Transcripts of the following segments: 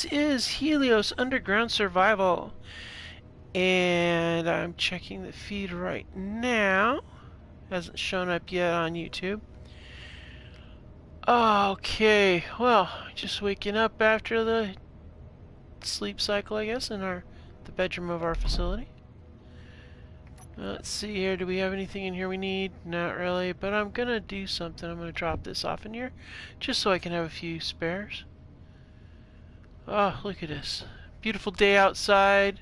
This is Helios Underground Survival, and I'm checking the feed right now. Hasn't shown up yet on YouTube. Okay, well, just waking up after the sleep cycle, I guess, in the bedroom of our facility. Let's see here. Do we have anything in here we need? Not really, but I'm gonna do something. I'm gonna drop this off in here, just so I can have a few spares. Oh, look at this. Beautiful day outside.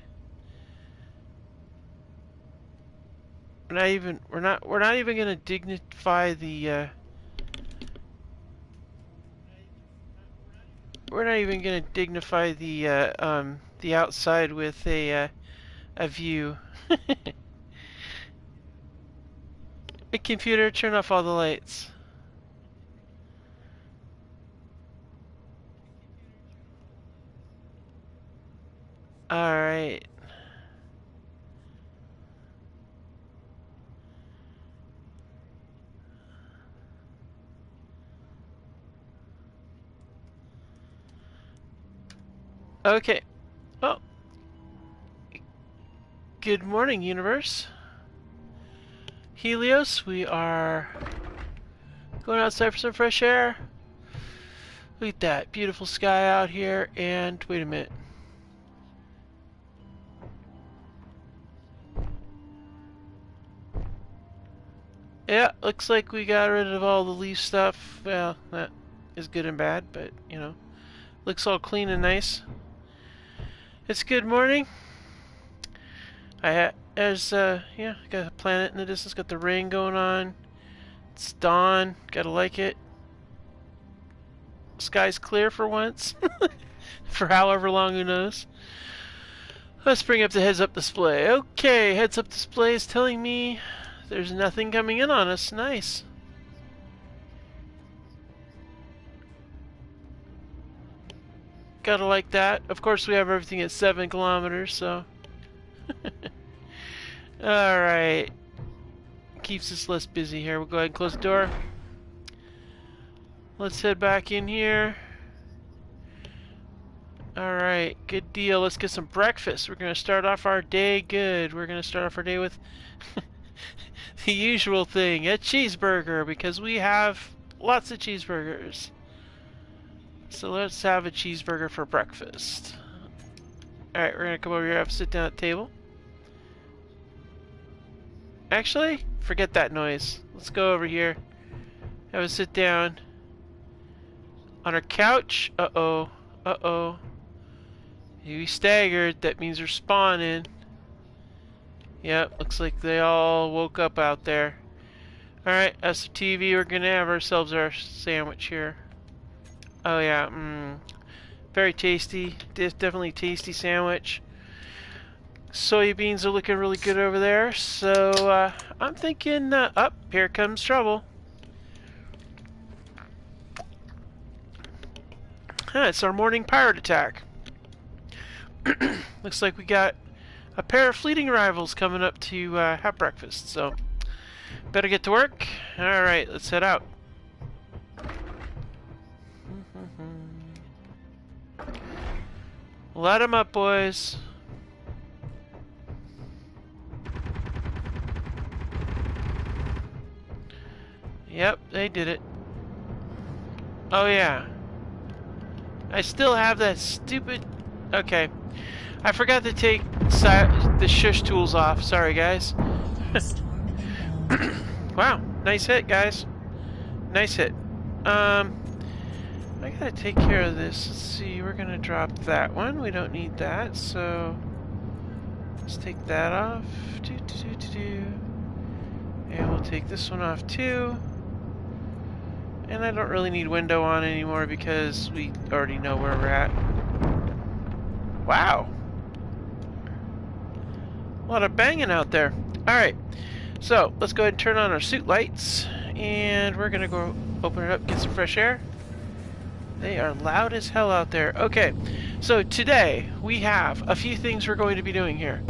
We're not even gonna dignify the we're not even gonna dignify the outside with a view. Hey computer, turn off all the lights. Alright. Okay. Well, good morning, universe. Helios, we are going outside for some fresh air. Look at that beautiful sky out here, and wait a minute. Yeah, looks like we got rid of all the leaf stuff. Well, that is good and bad, but you know, looks all clean and nice. It's good morning. Yeah, got a planet in the distance, got the rain going on. It's dawn, gotta like it. Sky's clear for once. For however long, who knows. Let's bring up the heads up display. Okay, heads up display is telling me there's nothing coming in on us. Nice. Gotta like that. Of course, we have everything at 7 kilometers, so. Alright. Keeps us less busy here. We'll go ahead and close the door. Let's head back in here. Alright, good deal. Let's get some breakfast. We're going to start off our day good. We're going to start off our day with the usual thing, a cheeseburger, because we have lots of cheeseburgers. So let's have a cheeseburger for breakfast. Alright, we're going to come over here, have to sit down at the table. Actually, forget that noise. Let's go over here. Have a sit down. On our couch. Uh-oh. Uh-oh. You staggered. That means they're spawning. Yep, looks like they all woke up out there. Alright, that's the TV. We're gonna have ourselves our sandwich here. Oh yeah, very tasty. Definitely tasty sandwich. Soybeans are looking really good over there, so I'm thinking, up, here comes trouble. It's our morning pirate attack. Looks like we got a pair of fleeting rivals coming up to have breakfast, so better get to work. Alright, let's head out. Let them up, boys. Yep, they did it. Oh yeah. I still have that stupid... Okay. I forgot to take the shush tools off. Sorry, guys. Wow, nice hit, guys. Nice hit. I gotta take care of this. Let's see, we're gonna drop that one. We don't need that, so... Let's take that off. And we'll take this one off, too. And I don't really need window on anymore because we already know where we're at. Wow. A lot of banging out there. Alright. So, let's go ahead and turn on our suit lights. And we're going to go open it up, get some fresh air. They are loud as hell out there. Okay. So, today, we have a few things we're going to be doing here.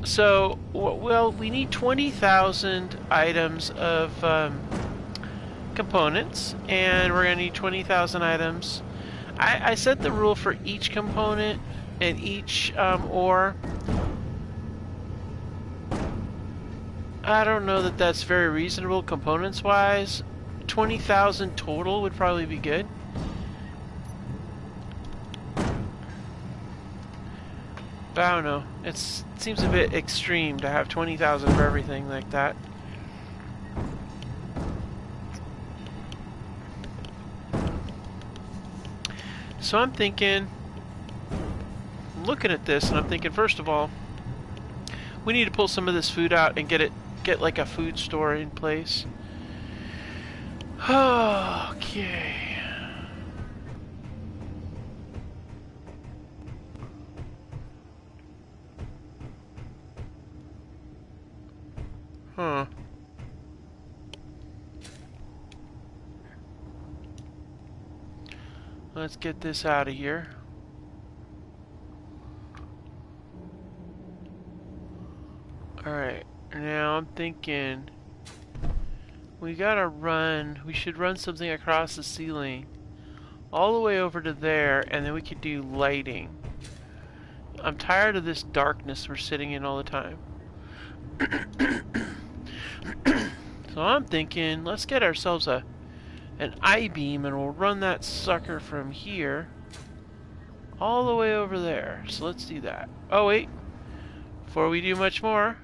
So, well, we need 20,000 items of... components, and we're going to need 20,000 items I set the rule for each component and each ore. I don't know that that's very reasonable components-wise. 20,000 total would probably be good. But I don't know. It seems a bit extreme to have 20,000 for everything like that. So I'm thinking, looking at this, and I'm thinking, first of all, we need to pull some of this food out and get like a food store in place. Okay. Huh. Let's get this out of here. Alright, now I'm thinking we should run something across the ceiling all the way over to there, and then we could do lighting. I'm tired of this darkness we're sitting in all the time. So I'm thinking, let's get ourselves an I-beam, and we'll run that sucker from here all the way over there. So let's do that. Oh wait, before we do much more,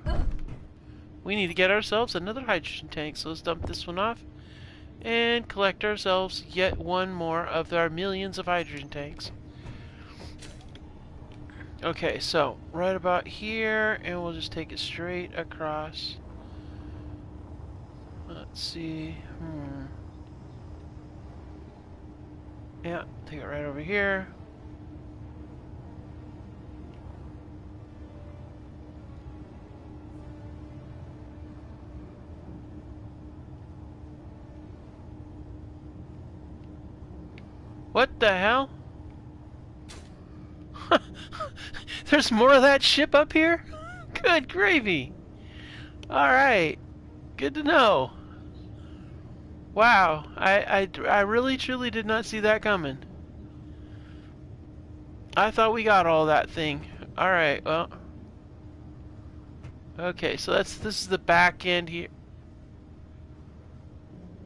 we need to get ourselves another hydrogen tank. So let's dump this one off and collect ourselves yet one more of our millions of hydrogen tanks. Okay, so right about here, and we'll just take it straight across. Let's see. Yeah, take it right over here. What the hell? There's more of that ship up here? Good gravy. Alright. Good to know. Wow. I really truly did not see that coming. I thought we got all that thing. Alright, well. Okay, so this is the back end here.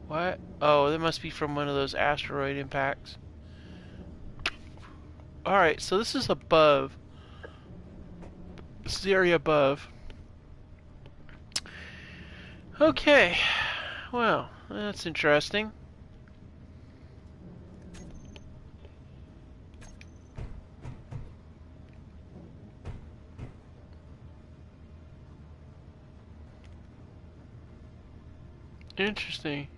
What? Oh, that must be from one of those asteroid impacts. Alright, so this is above. This is the area above. Okay. Well, that's interesting. Interesting.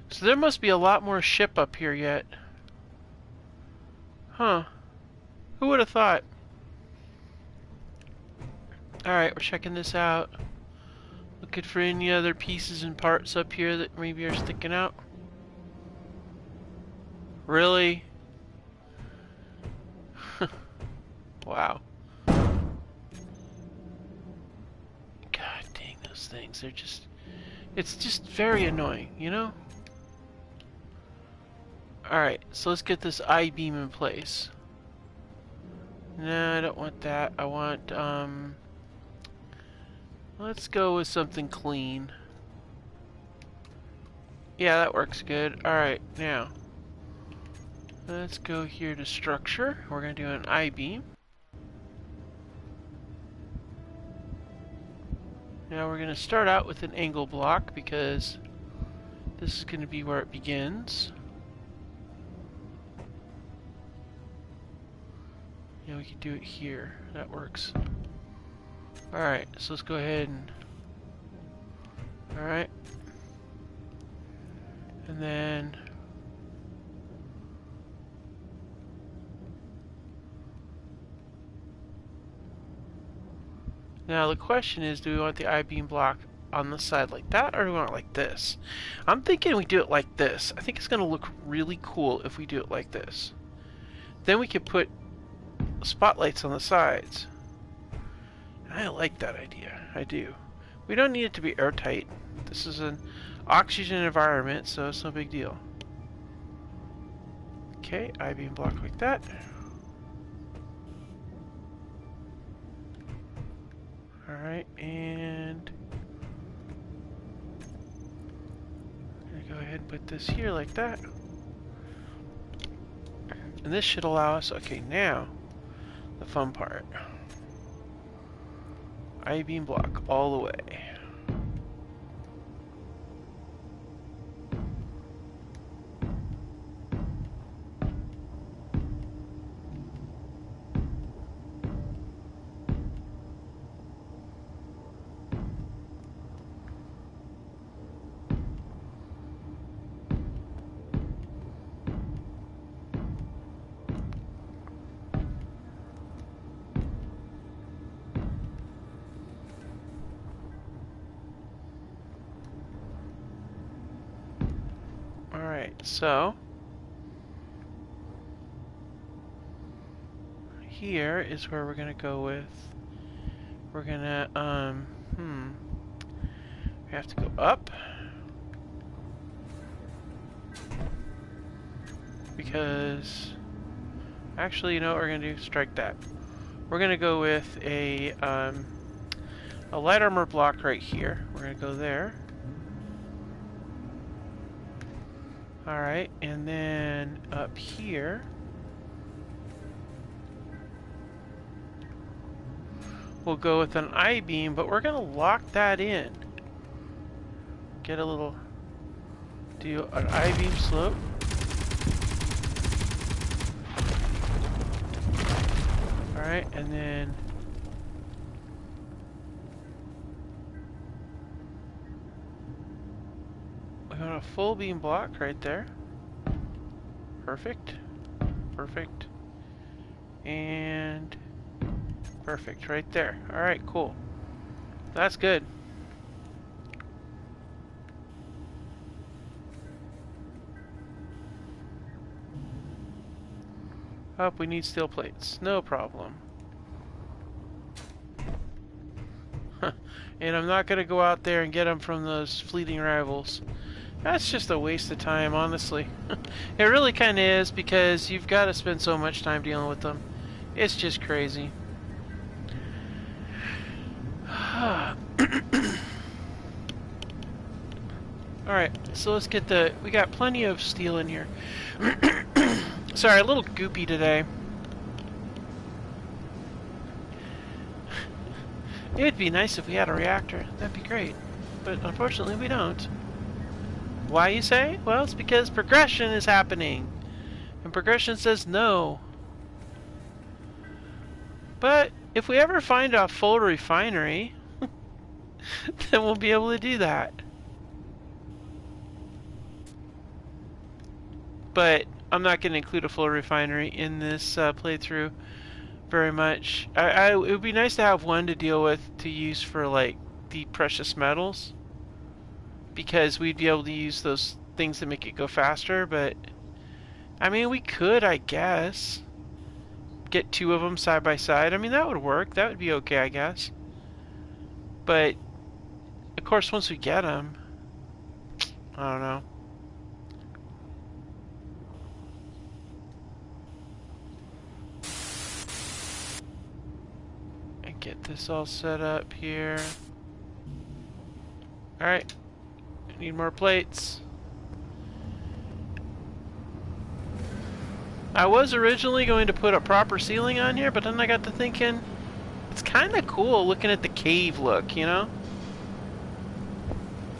So there must be a lot more ship up here yet. Huh. Who would have thought? Alright, we're checking this out. Looking for any other pieces and parts up here that maybe are sticking out. Really? Wow. God dang those things. They're just... It's just very annoying, you know? Alright, so let's get this I-beam in place. No, I don't want that. I want, let's go with something clean. Yeah, that works good. Alright, now. Let's go here to structure. We're going to do an I-beam. Now we're going to start out with an angle block because this is going to be where it begins. Yeah, we could do it here. That works. Alright, so let's go ahead and... Alright. And then... Now the question is, do we want the I-beam block on the side like that, or do we want it like this? I'm thinking we do it like this. I think it's going to look really cool if we do it like this. Then we can put spotlights on the sides. I like that idea. I do. We don't need it to be airtight. This is an oxygen environment, so it's no big deal. Okay, I-beam block like that. Alright, and I'm gonna go ahead and put this here like that. And this should allow us, okay, now, the fun part. I-beam block all the way. Alright, so here is where we're gonna go with. We're gonna we have to go up because actually, you know what we're gonna do? Strike that. We're gonna go with a light armor block right here. We're gonna go there. Alright, and then up here we'll go with an I-beam, but we're gonna lock that in. Get a little, do an I-beam slope. Alright, and then we got a full beam block right there. Perfect. Perfect. And perfect right there. Alright, cool. That's good. Up, we need steel plates. No problem. And I'm not going to go out there and get them from those fleeting rivals. That's just a waste of time, honestly. It really kind of is, because you've got to spend so much time dealing with them. It's just crazy. Alright, so let's get the... We got plenty of steel in here. Sorry, a little goopy today. It would be nice if we had a reactor. That'd be great. But unfortunately we don't. Why, you say? Well, it's because progression is happening. And progression says no. But if we ever find a full refinery, then we'll be able to do that. But I'm not going to include a full refinery in this playthrough very much. It would be nice to have one to deal with, to use for like the precious metals, because we'd be able to use those things that make it go faster. But I mean, we could, I guess, get two of them side by side. I mean, that would work. That would be okay, I guess. But of course, once we get them, I don't know. Get this all set up here. Alright. Need more plates. I was originally going to put a proper ceiling on here, but then I got to thinking, it's kind of cool looking at the cave look, you know?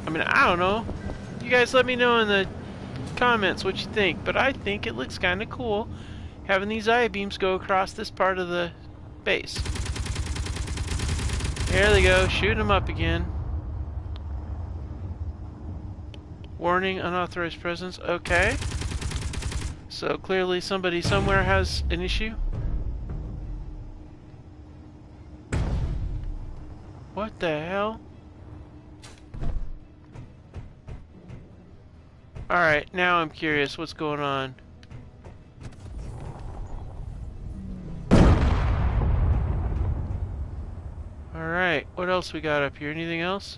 I mean, I don't know. You guys let me know in the comments what you think, but I think it looks kind of cool having these I-beams go across this part of the base. There they go, shooting them up again. Warning, unauthorized presence. Okay. So clearly somebody somewhere has an issue. What the hell? Alright, now I'm curious what's going on. Alright, what else we got up here? Anything else?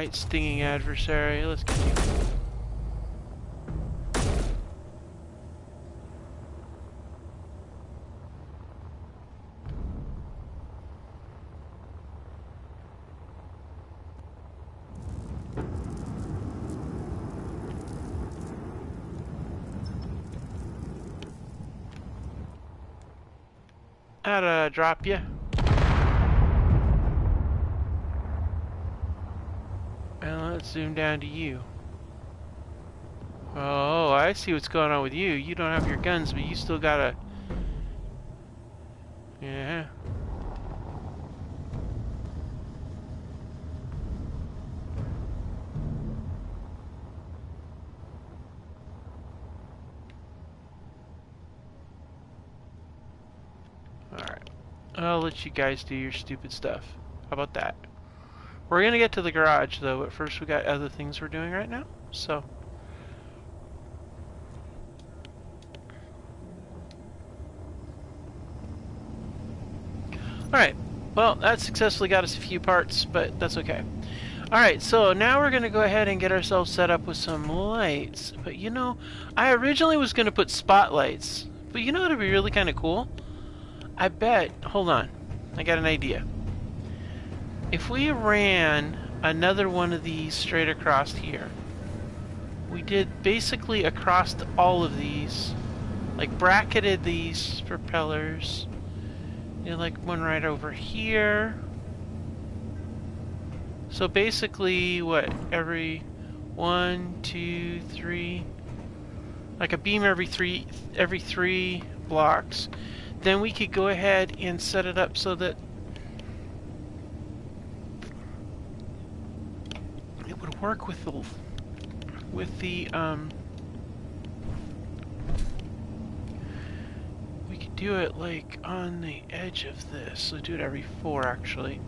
Alright, stinging adversary. Let's get you. How'd drop you? And let's zoom down to you. Oh, I see what's going on with you. You don't have your guns, but you still gotta... Yeah. Alright. I'll let you guys do your stupid stuff. How about that? We're gonna get to the garage, though, but first we got other things we're doing right now, so... Alright, well, that successfully got us a few parts, but that's okay. Alright, so now we're gonna go ahead and get ourselves set up with some lights. But you know, I originally was gonna put spotlights, but you know what would be really kind of cool? I bet, hold on, I got an idea. If we ran another one of these straight across here, we did basically across all of these, like bracketed these propellers, like one right over here. So basically, what, every 1, 2, 3, like a beam every three blocks. Then we could go ahead and set it up so that it would work with the we could do it like on the edge of this. So do it every 4 actually.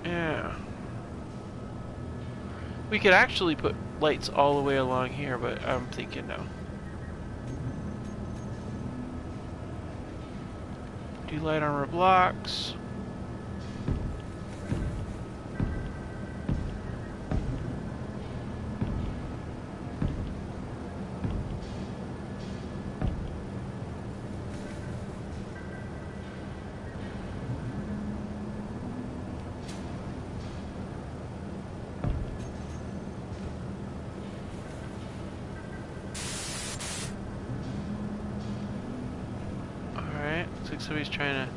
Yeah. We could actually put lights all the way along here, but I'm thinking no. Do light armor blocks. Looks like somebody's trying to...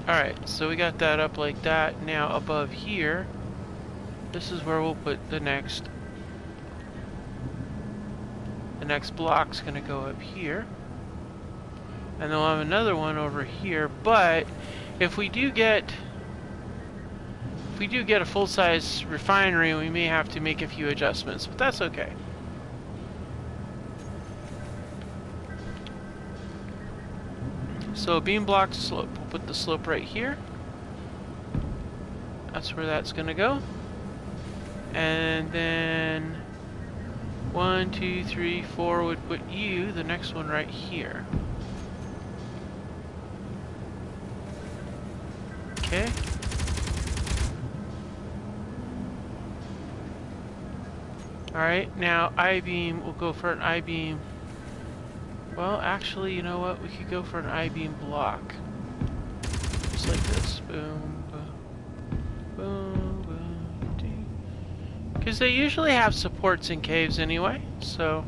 Alright, so we got that up like that. Now above here, this is where we'll put the next block's gonna go up here, and then we'll have another one over here. But if we do get a full-size refinery, we may have to make a few adjustments, but that's okay. So beam block slope, we'll put the slope right here. That's where that's gonna go. And then 1, 2, 3, 4 would put you, the next one right here. Okay. Alright, now I-beam, we'll go for an I-beam. Well, actually, you know what? We could go for an I-beam block. Just like this. Boom, boom, boom, boom, ding. Because they usually have supports in caves anyway, so...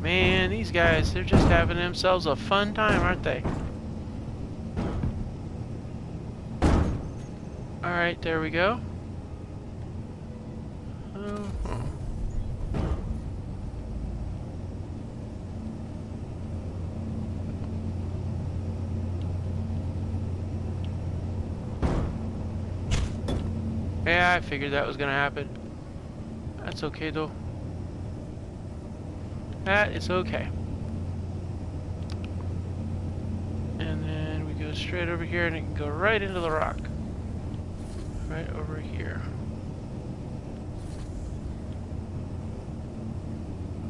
Man, these guys, they're just having themselves a fun time, aren't they? Alright, there we go. Yeah, I figured that was gonna happen. That's okay though. That is okay. And then we go straight over here and it can go right into the rock. Right over here.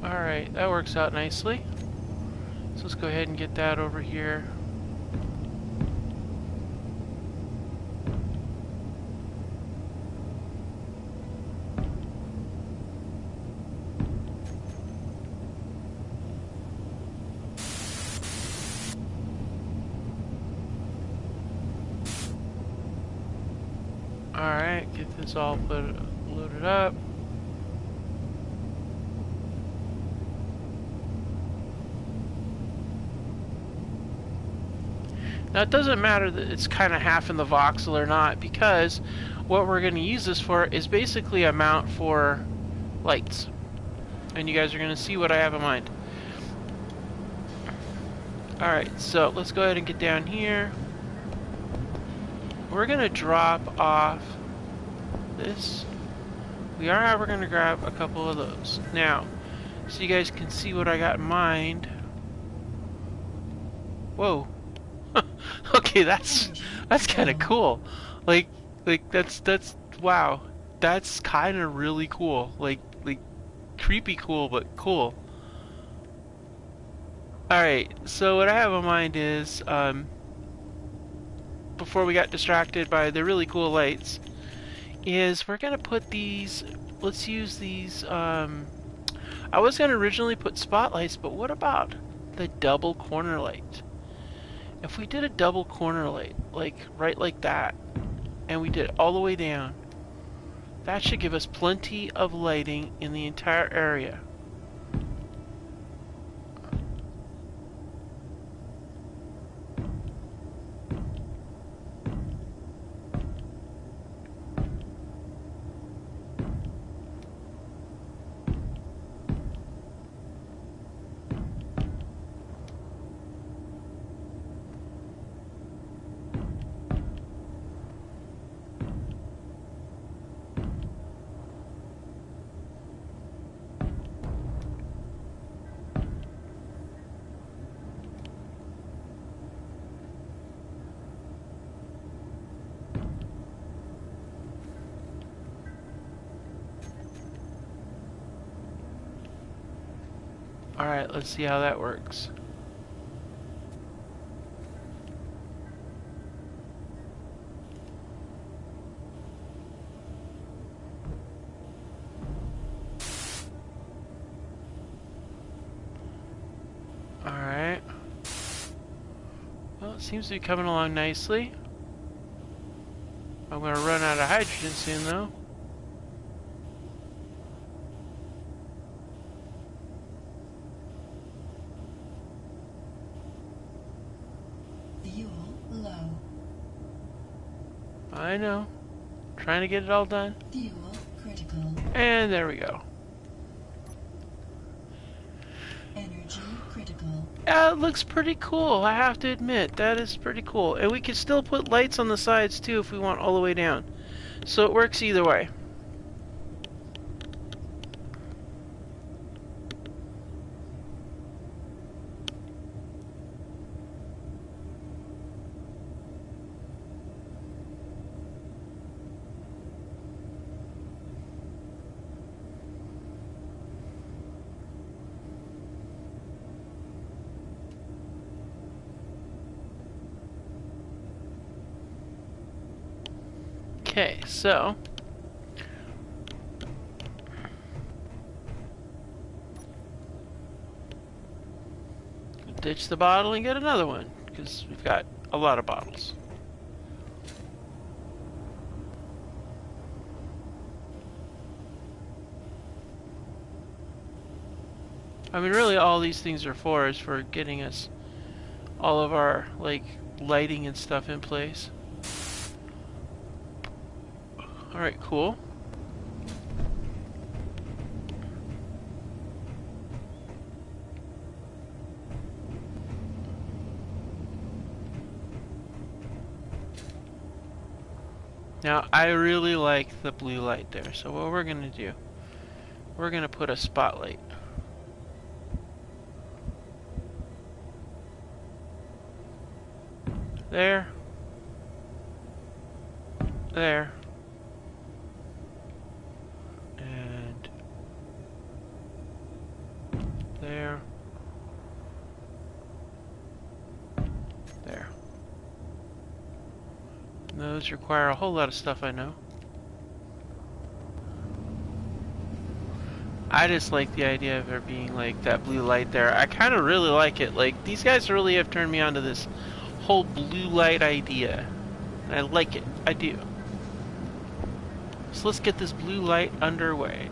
Alright, that works out nicely. So let's go ahead and get that over here. Alright, get this all loaded up. Now it doesn't matter that it's kind of half in the voxel or not, because what we're going to use this for is basically a mount for lights. And you guys are going to see what I have in mind. Alright, so let's go ahead and get down here. We're going to drop off this. We are, however, going to grab a couple of those. Now, so you guys can see what I got in mind. Whoa. Okay, that's kind of cool. Like that's wow. That's kind of really cool. Like creepy cool, but cool. All right. So what I have in mind is before we got distracted by the really cool lights, is we're gonna put these. Let's use these. I was gonna originally put spotlights, but what about the double corner light? If we did a double corner light, like right like that, and we did it all the way down, that should give us plenty of lighting in the entire area. Alright, let's see how that works. Alright. Well, it seems to be coming along nicely. I'm going to run out of hydrogen soon, though. Fuel low. I know. Trying to get it all done. Fuel critical. And there we go. Energy critical. Yeah, it looks pretty cool, I have to admit. That is pretty cool. And we can still put lights on the sides, too, if we want all the way down. So it works either way. Okay, so ditch the bottle and get another one, because we've got a lot of bottles. I mean, really all these things are for is for getting us all of our, like, lighting and stuff in place. Alright, cool. Now, I really like the blue light there, so what we're going to do, we're going to put a spotlight. There. There. And there. There. And those require a whole lot of stuff, I know. I just like the idea of there being like that blue light there. I kind of really like it. Like, these guys really have turned me on to this whole blue light idea. And I like it. I do. So let's get this blue light underway.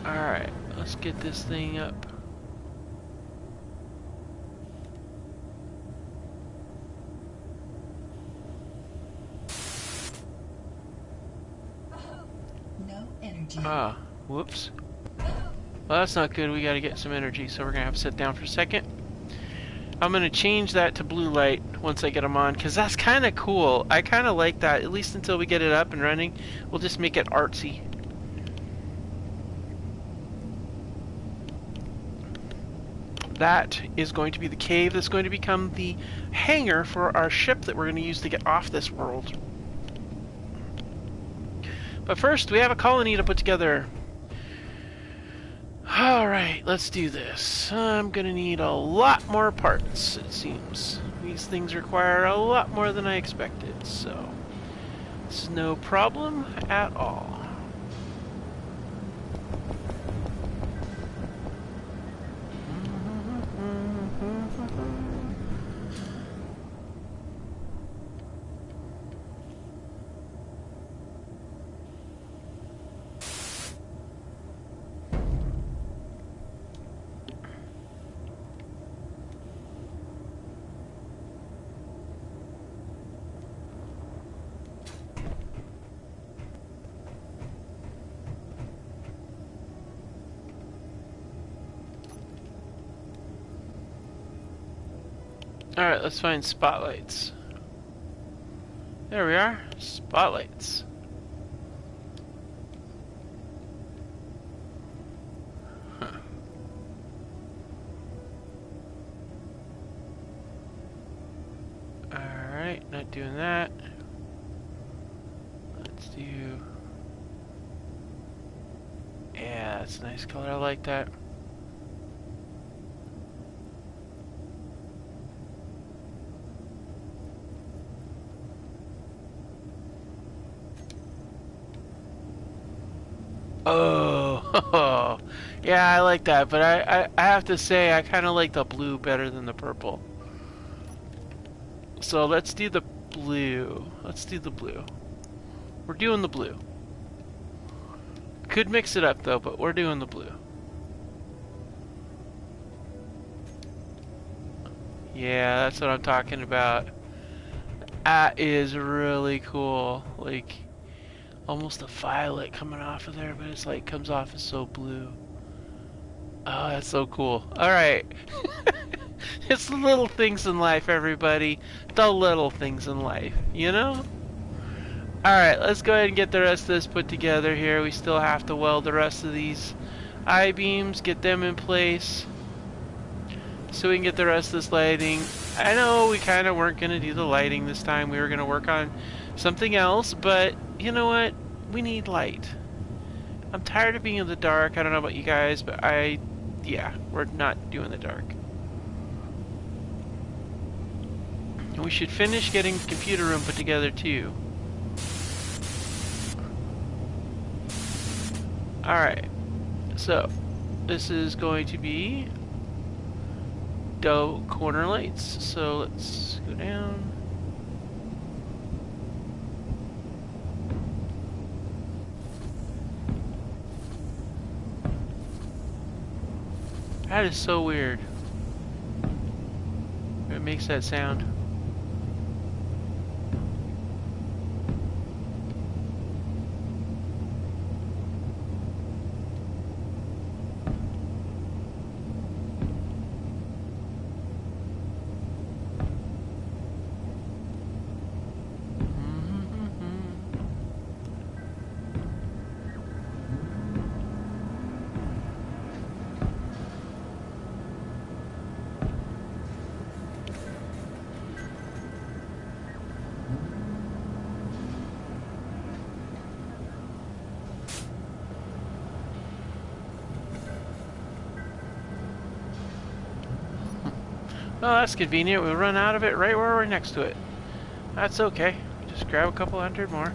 Alright, let's get this thing up. No energy. Ah, whoops. Well, that's not good. We gotta get some energy, so we're gonna have to sit down for a second. I'm gonna change that to blue light once I get them on, because that's kind of cool. I kind of like that, at least until we get it up and running. We'll just make it artsy. That is going to be the cave that's going to become the hangar for our ship that we're going to use to get off this world. But first, we have a colony to put together. Alright, let's do this. I'm going to need a lot more parts, it seems. These things require a lot more than I expected, so it's no problem at all. Alright, let's find spotlights. There we are. Spotlights. Huh. Alright, not doing that. Let's do... Yeah, that's a nice color. I like that. Oh, yeah, I like that, but I have to say I kind of like the blue better than the purple. So let's do the blue. Let's do the blue. We're doing the blue. Could mix it up though, but we're doing the blue. Yeah, that's what I'm talking about. That is really cool. Like, almost a violet coming off of there, but it's like comes off as so blue. Oh, that's so cool. Alright. It's the little things in life, everybody. The little things in life, you know? Alright, let's go ahead and get the rest of this put together here. We still have to weld the rest of these I-beams, get them in place, so we can get the rest of this lighting. I know we kind of weren't going to do the lighting this time. We were going to work on something else, but you know what? We need light. I'm tired of being in the dark. I don't know about you guys, but yeah, we're not doing the dark. And we should finish getting the computer room put together too. Alright, so this is going to be corner lights, so let's go down. That is so weird. It makes that sound. Well, that's convenient. We'll run out of it right where we're next to it. That's okay. Just grab a couple hundred more.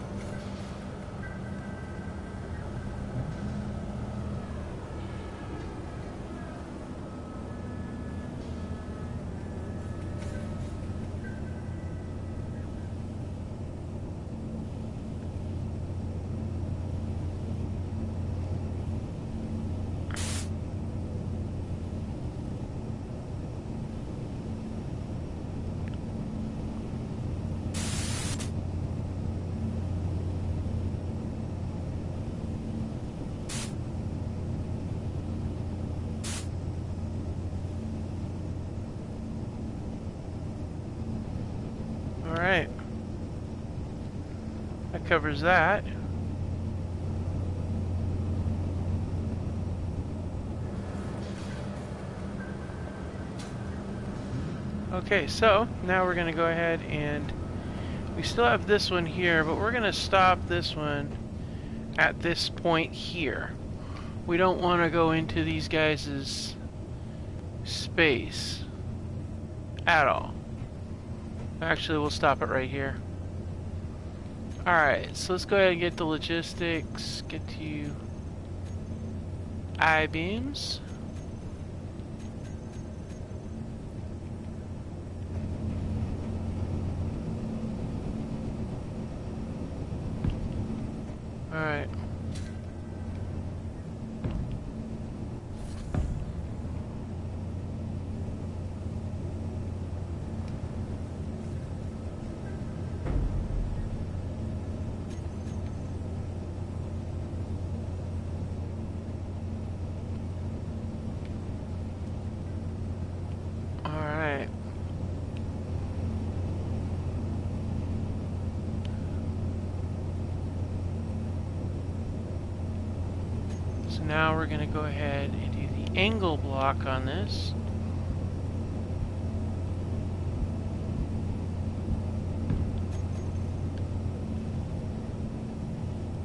Alright. That covers that. Okay, so now we're going to go ahead and we still have this one here, but we're going to stop this one at this point here. We don't want to go into these guys' space at all. Actually, we'll stop it right here. Alright, so let's go ahead and get the logistics, get to I-beams. Alright. Alright. So now we're going to go ahead and do the angle block on this.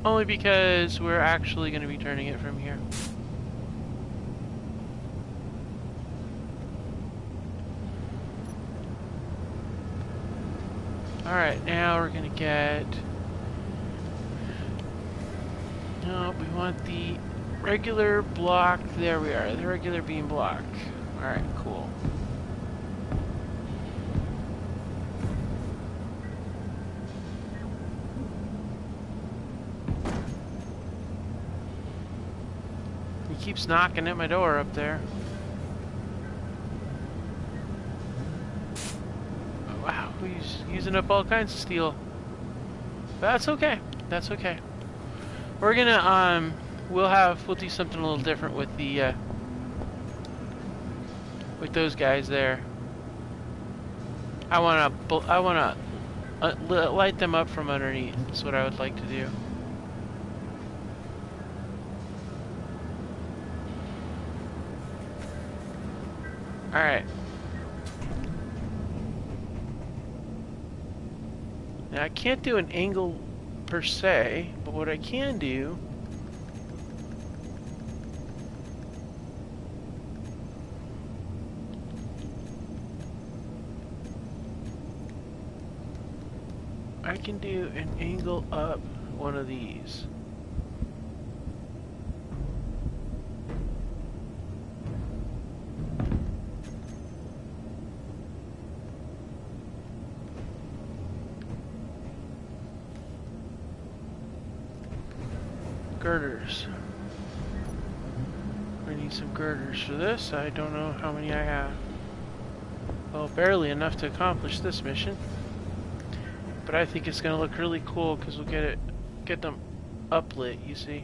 Only because we're actually going to be turning it from here. Alright, now we're going to get... No, we want the regular block. There we are, the regular beam block. Alright, cool. He keeps knocking at my door up there. Oh, wow, he's using up all kinds of steel. But that's okay. That's okay. We're gonna we'll do something a little different with the with those guys there. I wanna light them up from underneath. That's what I would like to do. Alright. Now I can't do an angle per se, but what I can do I can do an angle up one of these. Girders. We need some girders for this. I don't know how many I have. Well, barely enough to accomplish this mission. But I think it's going to look really cool because we'll get them uplit, you see.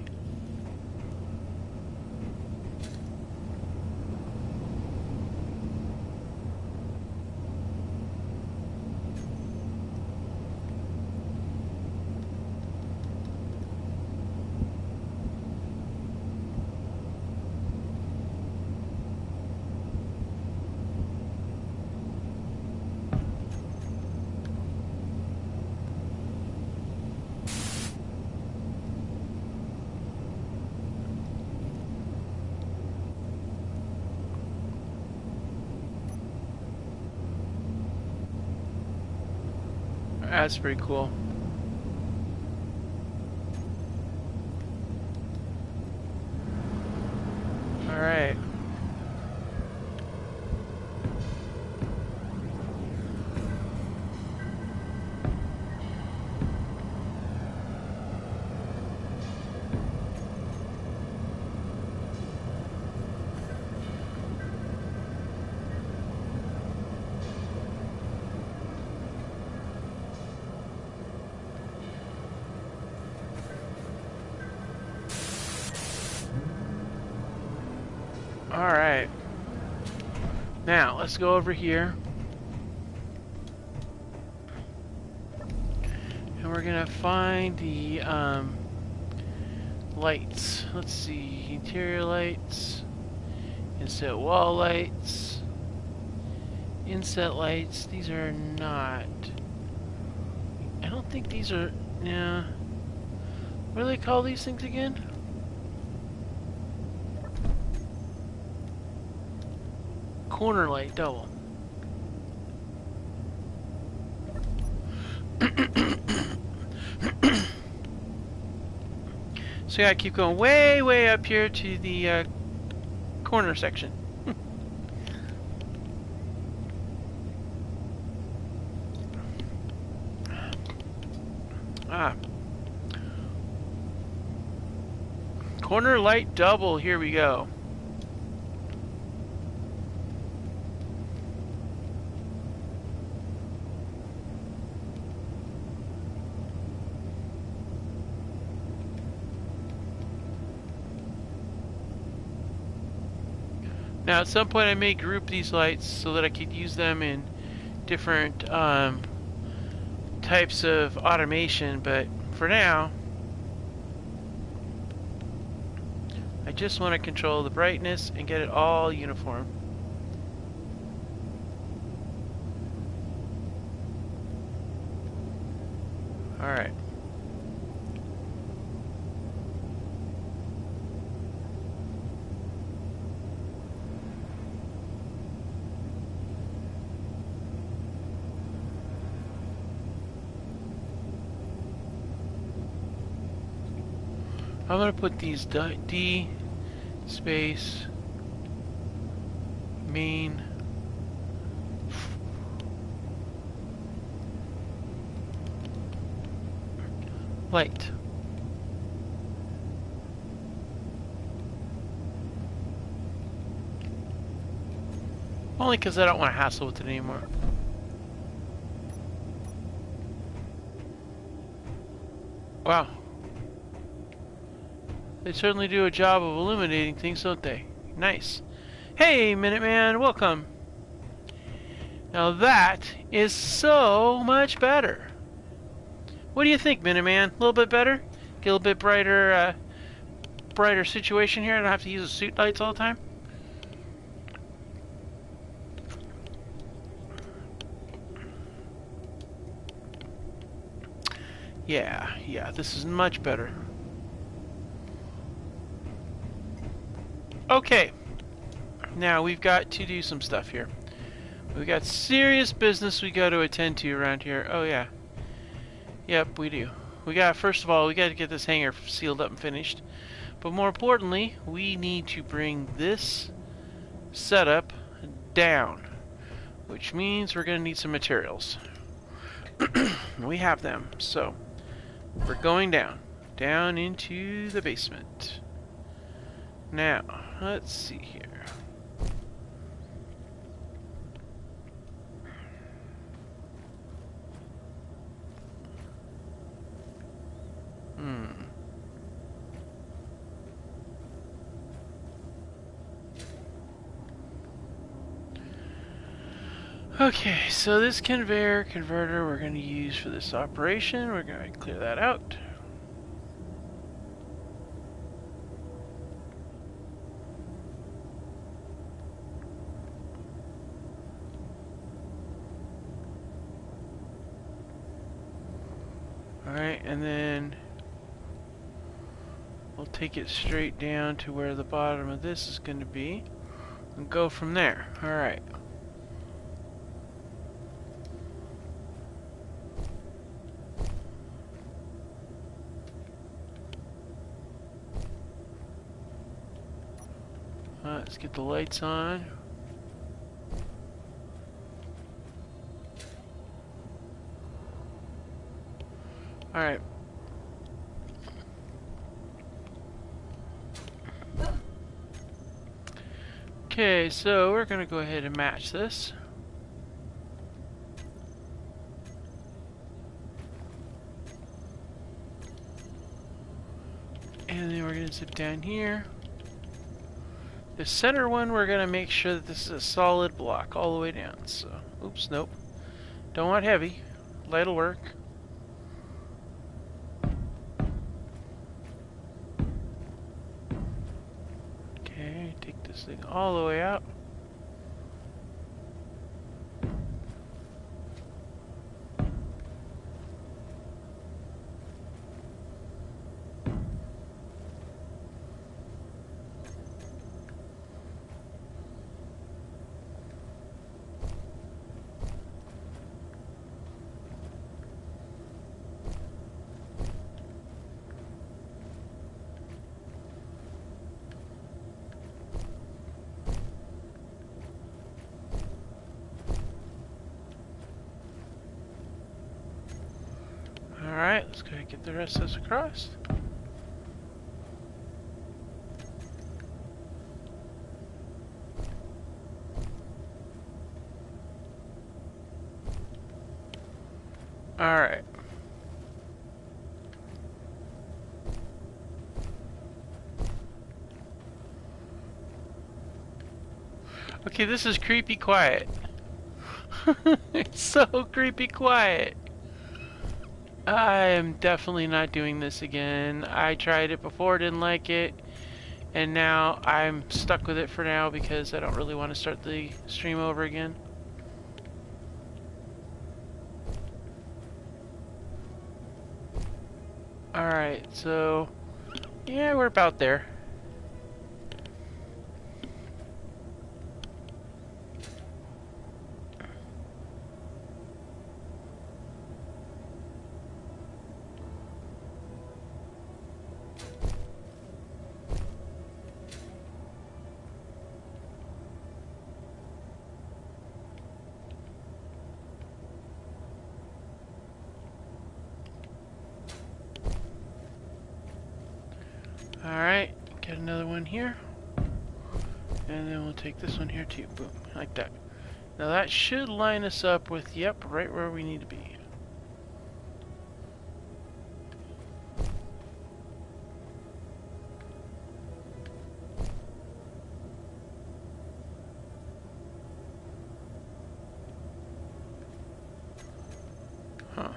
That's pretty cool. Alright. Alright. Now, let's go over here. And we're gonna find the lights. Let's see. Interior lights. Inset wall lights. Inset lights. These are not. I don't think these are. Yeah. What do they call these things again? Corner light double. So yeah, I keep going way, way up here to the corner section. Ah. Corner light double, here we go. Now at some point I may group these lights so that I could use them in different types of automation, but for now I just want to control the brightness and get it all uniform. Alright. I'm going to put these D space main light. Only because I don't want to hassle with it anymore. Wow. They certainly do a job of illuminating things, don't they? Nice. Hey, Minuteman, welcome. Now that is so much better. What do you think, Minuteman? A little bit better? Get a little bit brighter, brighter situation here. I don't have to use the suit lights all the time. Yeah, this is much better. Okay, now we've got to do some stuff here. We've got serious business we got to attend to around here. Oh yeah. Yep, we do. First of all, we got to get this hangar sealed up and finished. But more importantly, we need to bring this setup down. Which means we're going to need some materials. We have them, so we're going down. Down into the basement. Now, let's see here. Okay, so this converter we're going to use for this operation. We're going to clear that out. Alright, and then we'll take it straight down to where the bottom of this is going to be and go from there. Alright. Let's get the lights on. Alright. Okay, so we're going to go ahead and match this. And then we're going to zip down here. The center one, we're going to make sure that this is a solid block all the way down. So, oops, nope. Don't want heavy. Light'll work. Okay, take this thing all the way out. Alright, let's go ahead and get the rest of this across. Alright. Okay, this is creepy quiet. It's so creepy quiet. I am definitely not doing this again. I tried it before, didn't like it, and now I'm stuck with it for now because I don't really want to start the stream over again. Alright, so yeah, we're about there. Alright, get another one here. And then we'll take this one here too. Boom, like that. Now that should line us up with, yep, right where we need to be. Huh.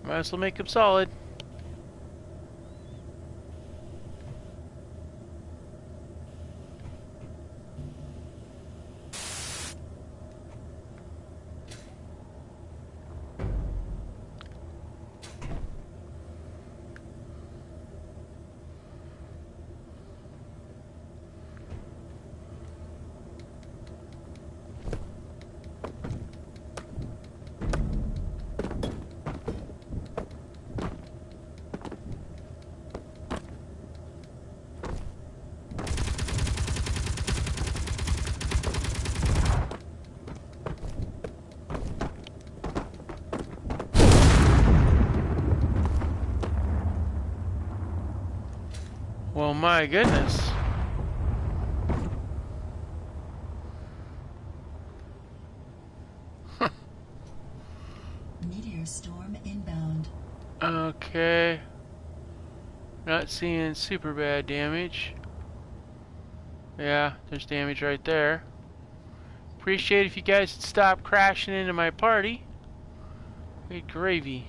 Might as well make them solid. Well, my goodness. Meteor storm inbound. Okay. Not seeing super bad damage. Yeah, there's damage right there. Appreciate if you guys would stop crashing into my party. Good gravy.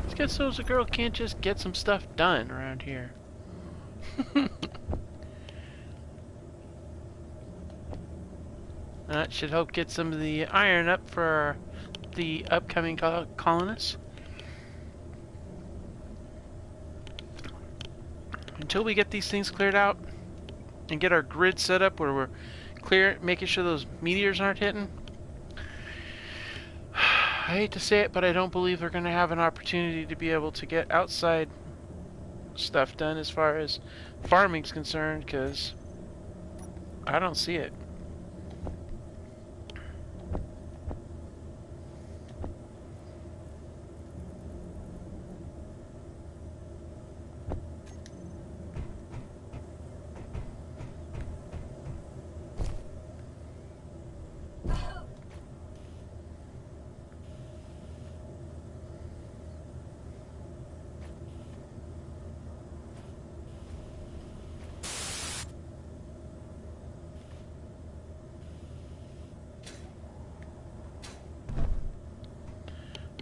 I guess so as a girl can't just get some stuff done around here. That should help get some of the iron up for the upcoming colonists. Until we get these things cleared out and get our grid set up where we're making sure those meteors aren't hitting. I hate to say it, but I don't believe they're going to have an opportunity to be able to get outside stuff done as far as farming's concerned, because I don't see it.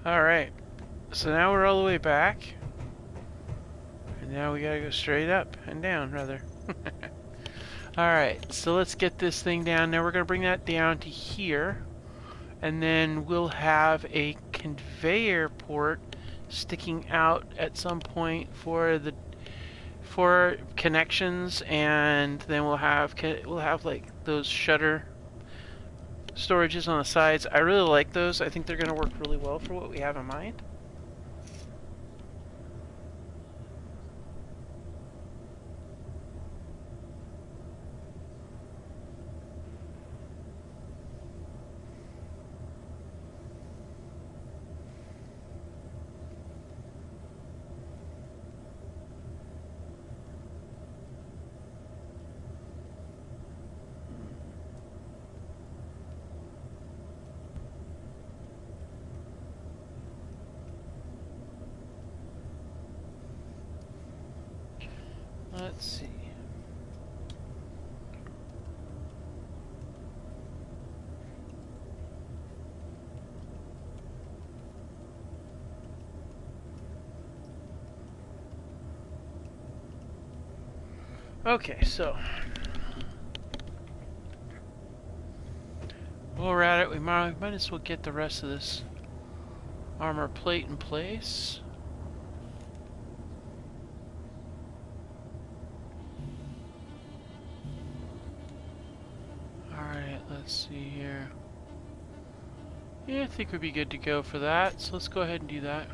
Alright, so now we're all the way back. And now we gotta go straight up and down, rather. Alright, so let's get this thing down. Now we're gonna bring that down to here. And then we'll have a conveyor port sticking out at some point for connections, and then we'll have like those shutter storages on the sides. I really like those. I think they're going to work really well for what we have in mind. Let's see. Okay, so while we're at it, we might as well get the rest of this armor plate in place. Alright, let's see here. Yeah, I think we'd be good to go for that, so let's go ahead and do that.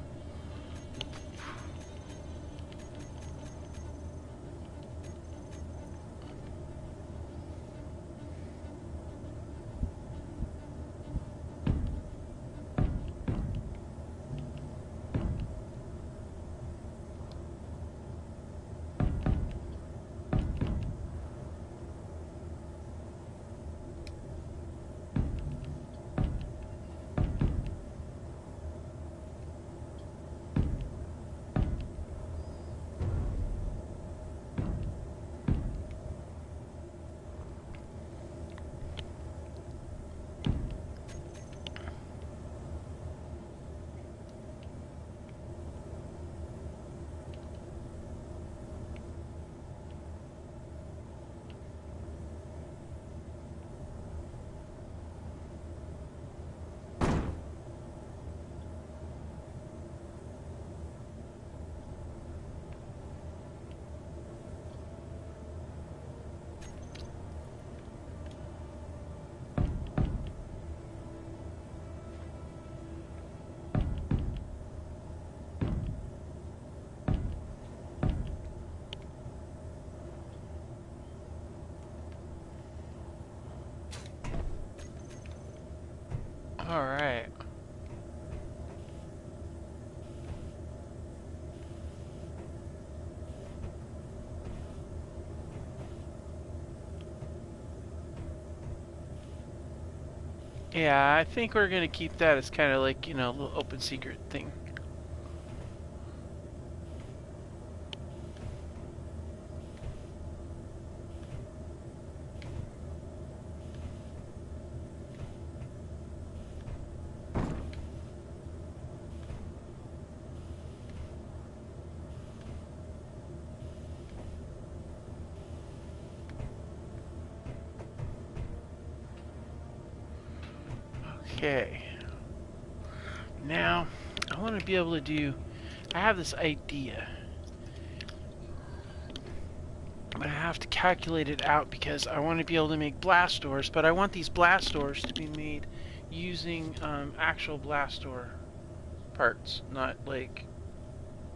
Alright. Yeah, I think we're gonna keep that as kind of like, you know, a little open secret thing. Okay. Now, I want to be able to do... I have this idea. But I have to calculate it out because I want to be able to make blast doors, but I want these blast doors to be made using actual blast door parts, not like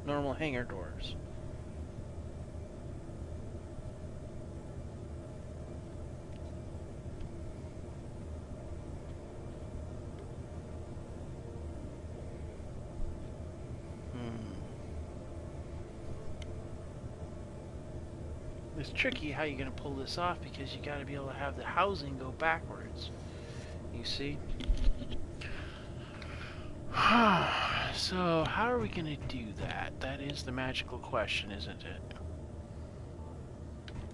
normal hangar doors. It's tricky how you're going to pull this off because you got to be able to have the housing go backwards. You see? So, how are we going to do that? That is the magical question, isn't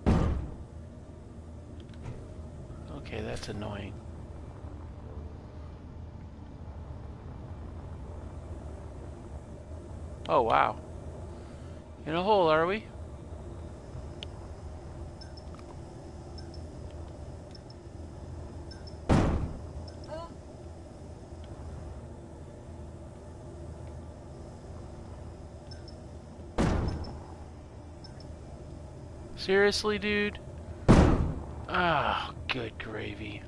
it? Okay, that's annoying. Oh, wow. In a hole, are we? Seriously, dude? Ah, good gravy.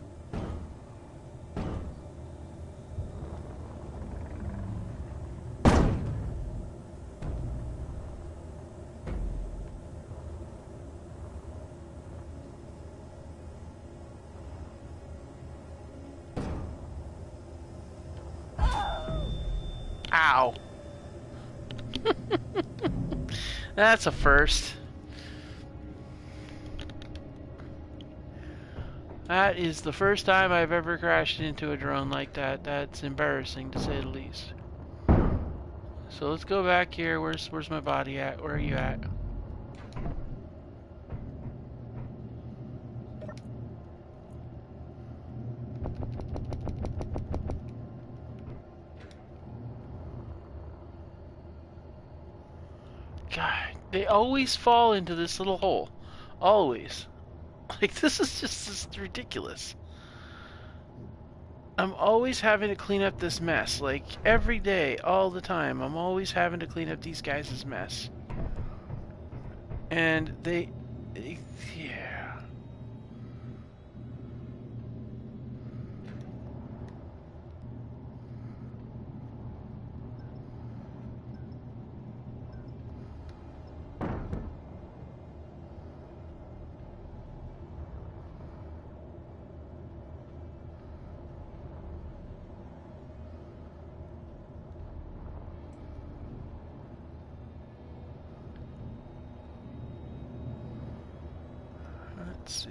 Ow. That's a first. That is the first time I've ever crashed into a drone like that. That's embarrassing, to say the least. So let's go back here. Where's my body at? Where are you at? God, they always fall into this little hole. Always. Like, this is just ridiculous. I'm always having to clean up this mess. Like, every day, all the time, I'm always having to clean up these guys' mess. And yeah. Let's see.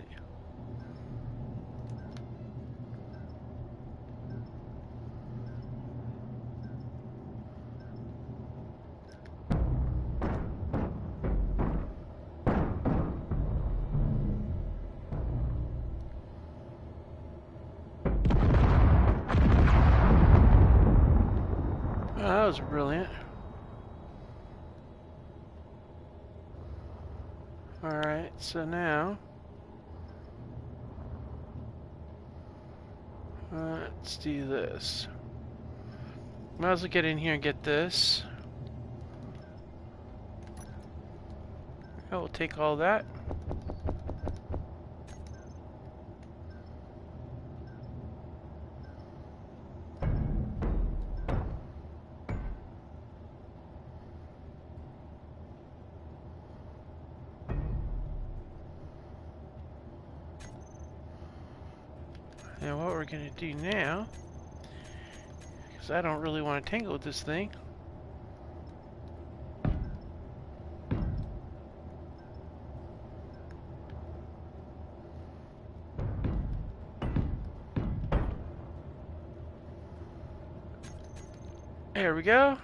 Oh, that was brilliant. Alright, so now... let's do this. Might as well get in here and get this. I will take all that. And what we're going to do now, because I don't really want to tangle with this thing. There we go.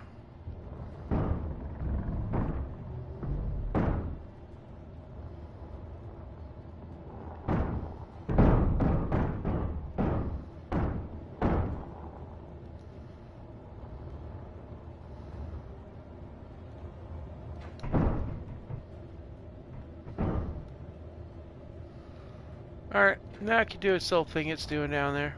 Alright, now I can do its little thing it's doing down there.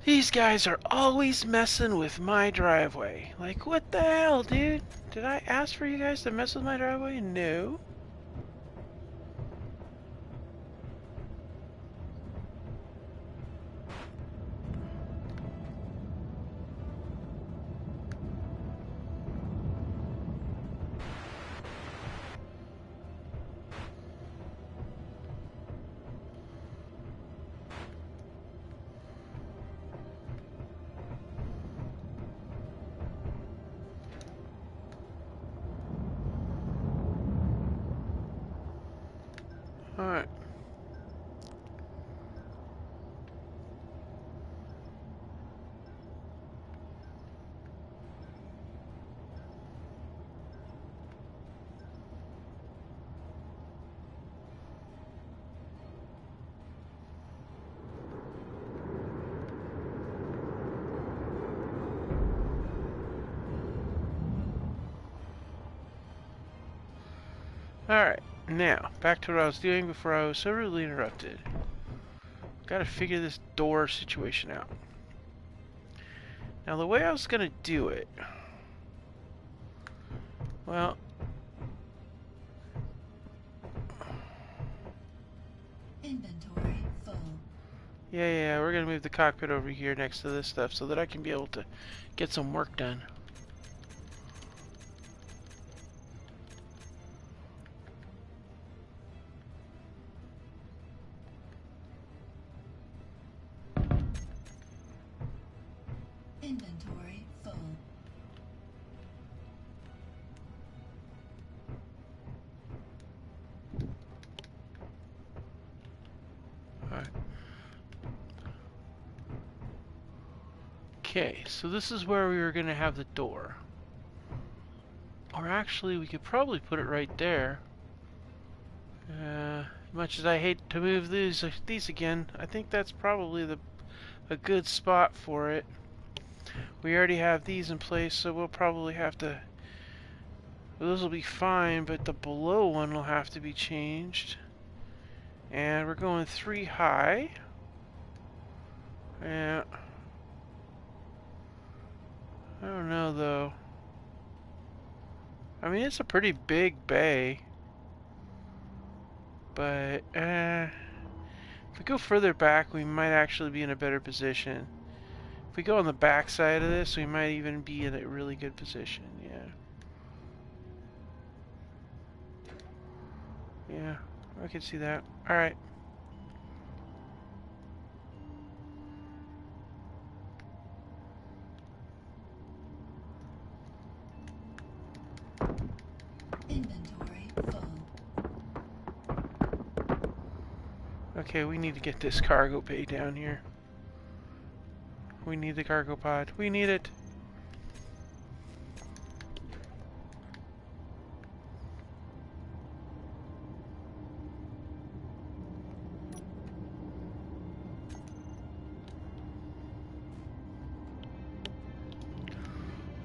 These guys are always messing with my driveway. Like, what the hell, dude? Did I ask for you guys to mess with my driveway? No. Alright. Alright, now, back to what I was doing before I was so rudely interrupted. Gotta figure this door situation out. Now, the way I was gonna do it... Well... Inventory full. Yeah, we're gonna move the cockpit over here next to this stuff so that I can be able to get some work done. Inventory full. Alright. Okay, so this is where we were gonna have the door. Or actually, we could probably put it right there. Much as I hate to move these again, I think that's probably a good spot for it. We already have these in place, so we'll probably have to... Those will be fine, but the below one will have to be changed. And we're going 3 high. Yeah. I don't know, though. I mean, it's a pretty big bay. But, if we go further back, we might actually be in a better position. If we go on the back side of this, we might even be in a really good position, yeah. Yeah, I can see that. Alright. Inventory full. Okay, we need to get this cargo bay down here. We need the cargo pod. We need it.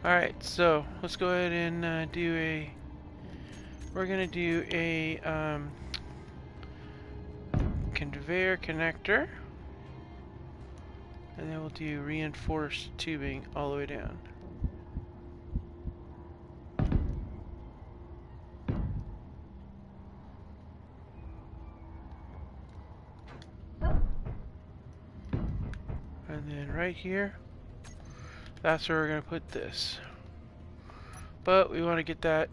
Alright, so let's go ahead and do a... We're going to do a conveyor connector. And then we'll do reinforced tubing all the way down. And then right here, that's where we're going to put this. But we want to get that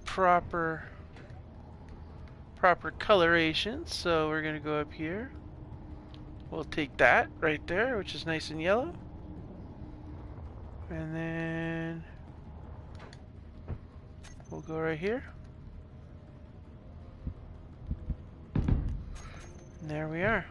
proper coloration, so we're going to go up here. We'll take that right there, which is nice and yellow. And then we'll go right here. And there we are.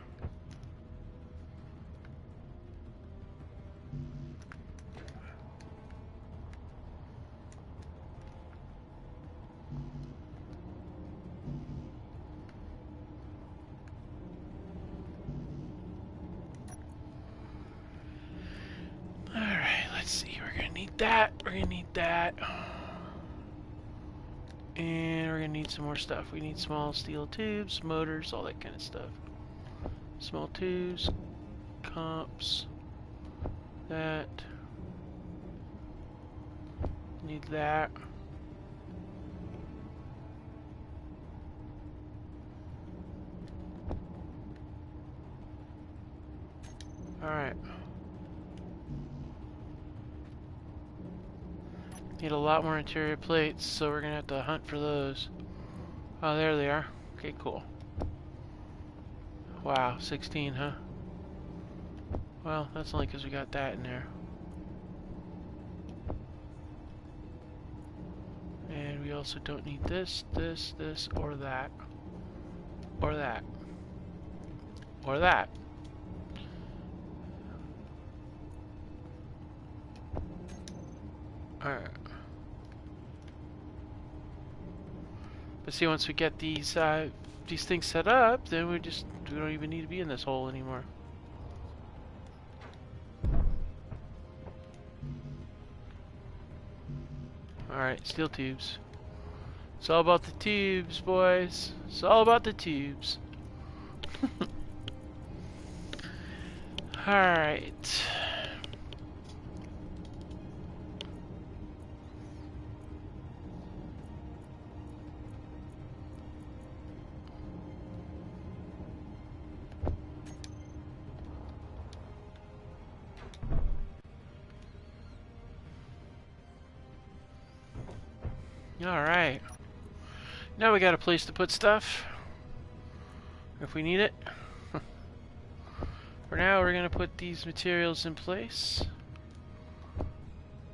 That, we're gonna need that, and we're gonna need some more stuff. We need small steel tubes, motors, all that kind of stuff. Small tubes, comps, That. Need that. Alright. Need a lot more interior plates, so we're gonna have to hunt for those. Oh, there they are. Okay, cool. Wow, 16, huh? Well, that's only because we got that in there. And we also don't need this, this, this, or that. Or that. Or that. Alright. But see, once we get these things set up, then we don't even need to be in this hole anymore. Alright, steel tubes. It's all about the tubes, boys. It's all about the tubes. Alright. Alright. Now we got a place to put stuff. If we need it. For now, we're going to put these materials in place.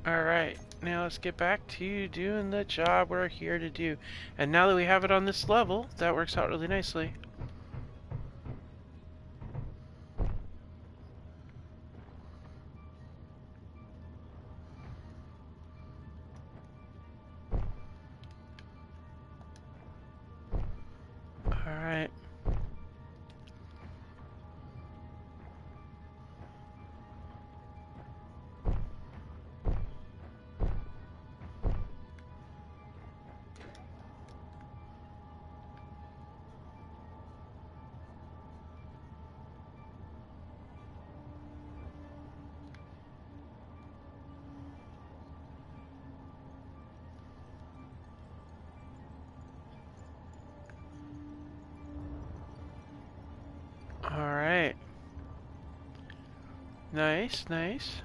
Alright. Now let's get back to doing the job we're here to do. And now that we have it on this level, that works out really nicely. Alright. Alright. Nice, nice.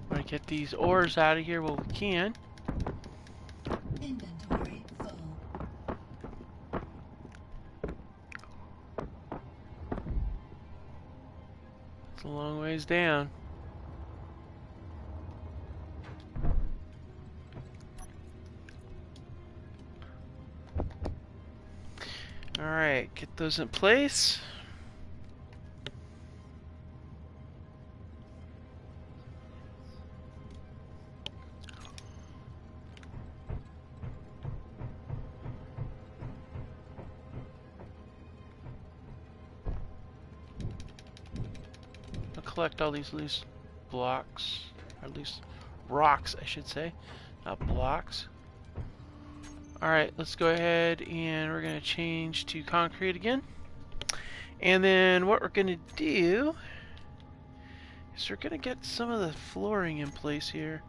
Want to get these ores out of here while we can. Inventory full. It's a long ways down. Alright, get those in place. I'll collect all these loose blocks, or loose rocks, I should say, not blocks. Alright, let's go ahead and we're going to change to concrete again. And then what we're going to do is we're going to get some of the flooring in place here.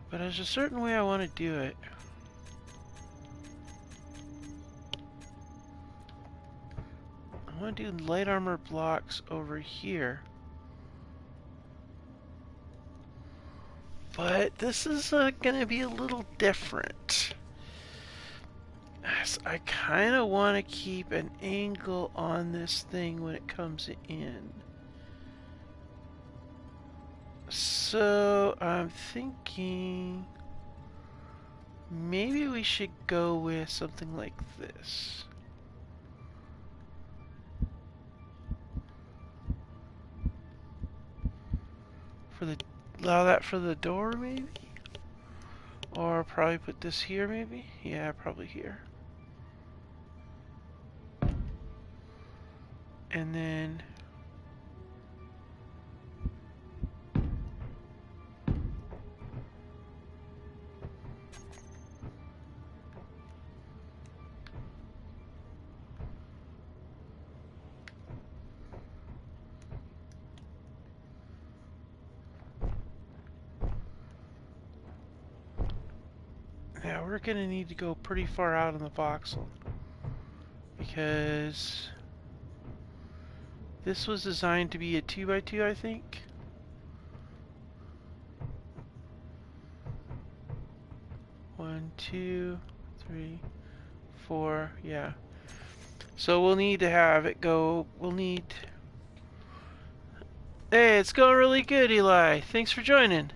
But there's a certain way I want to do it. I want to do light armor blocks over here. But this is going to be a little different. I kind of want to keep an angle on this thing when it comes in. So I'm thinking maybe we should go with something like this. Allow that for the door maybe? Or probably put this here maybe? Yeah, probably here. And then yeah, we're gonna need to go pretty far out on the voxel because this was designed to be a 2x2, I think. One, two, three, four, yeah. So we'll need to have it go, Hey, it's going really good, Eli. Thanks for joining.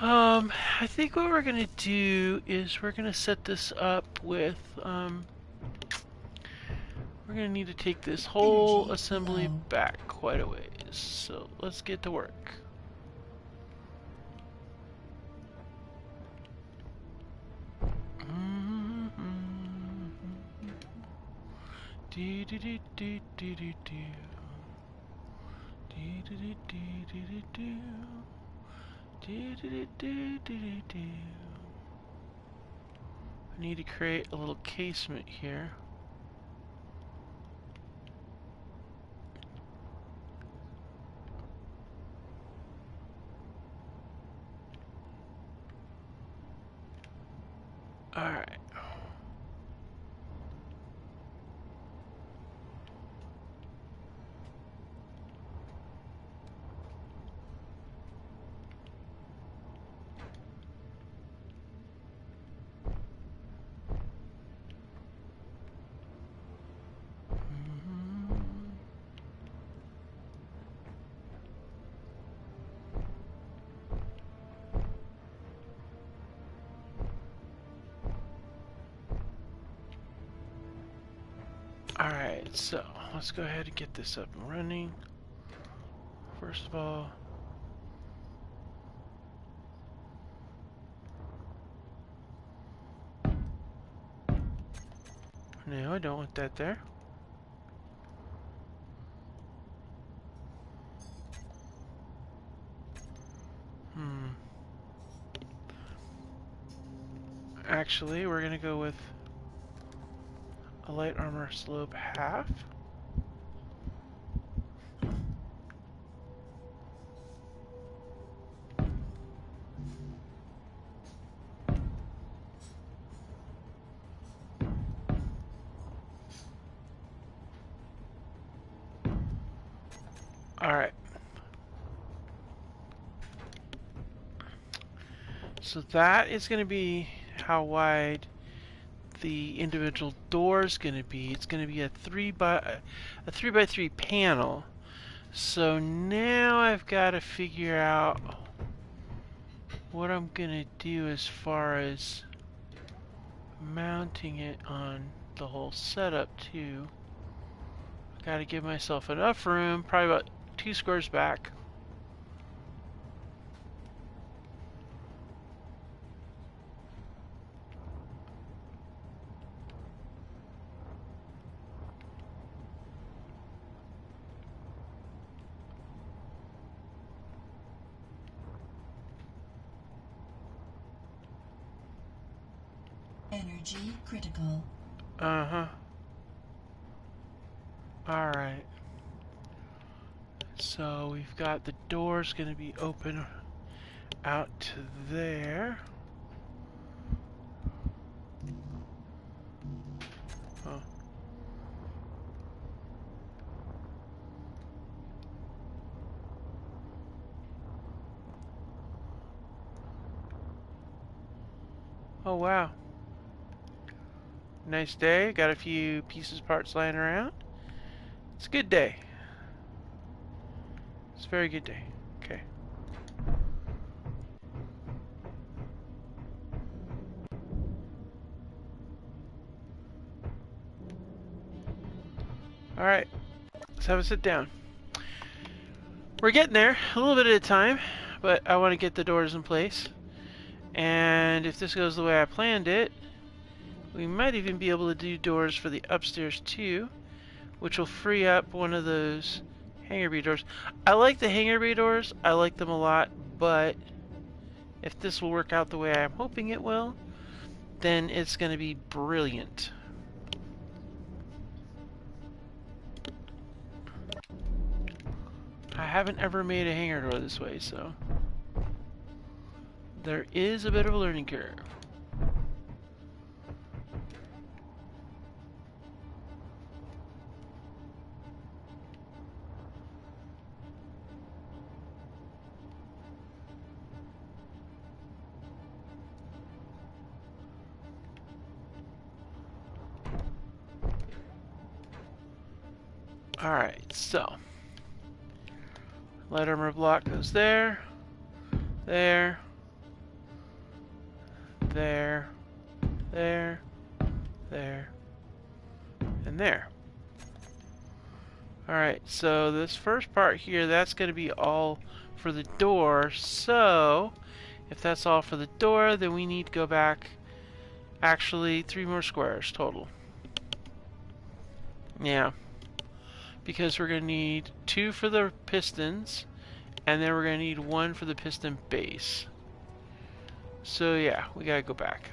I think what we're gonna do is we're gonna set this up with, we're gonna need to take this whole Energy assembly low. back quite a ways. So let's get to work. Do do do do do do do. Do do do do do do. Do do do do do do. I need to create a little casement here. Alright. Alright, so let's go ahead and get this up and running. First of all, no, I don't want that there. Actually, we're gonna go with a light armor slope half. Alright. So that is going to be how wide the individual door is going to be. It's going to be a 3x3 panel. So now I've got to figure out what I'm going to do as far as mounting it on the whole setup too. Got to give myself enough room, probably about 2 squares back. Energy critical. Uh-huh. Alright. So we've got the doors going to be open out to there. Oh. Oh wow. Nice day. Got a few pieces, parts lying around. It's a good day. It's a very good day. Okay. Alright. Let's have a sit down. We're getting there, a little bit at a time, but I want to get the doors in place. And if this goes the way I planned it, we might even be able to do doors for the upstairs too, which will free up one of those hangar bay doors. I like the hangar bay doors, I like them a lot, but if this will work out the way I'm hoping it will, then it's going to be brilliant. I haven't ever made a hangar door this way, so There is a bit of a learning curve. Alright, so light armor block goes there, there, there, there, there, and there. Alright, so this first part here, that's going to be all for the door. So, if that's all for the door, then we need to go back, actually, 3 more squares total. Yeah. Because we're going to need 2 for the pistons, and then we're going to need 1 for the piston base. So yeah, we got to go back.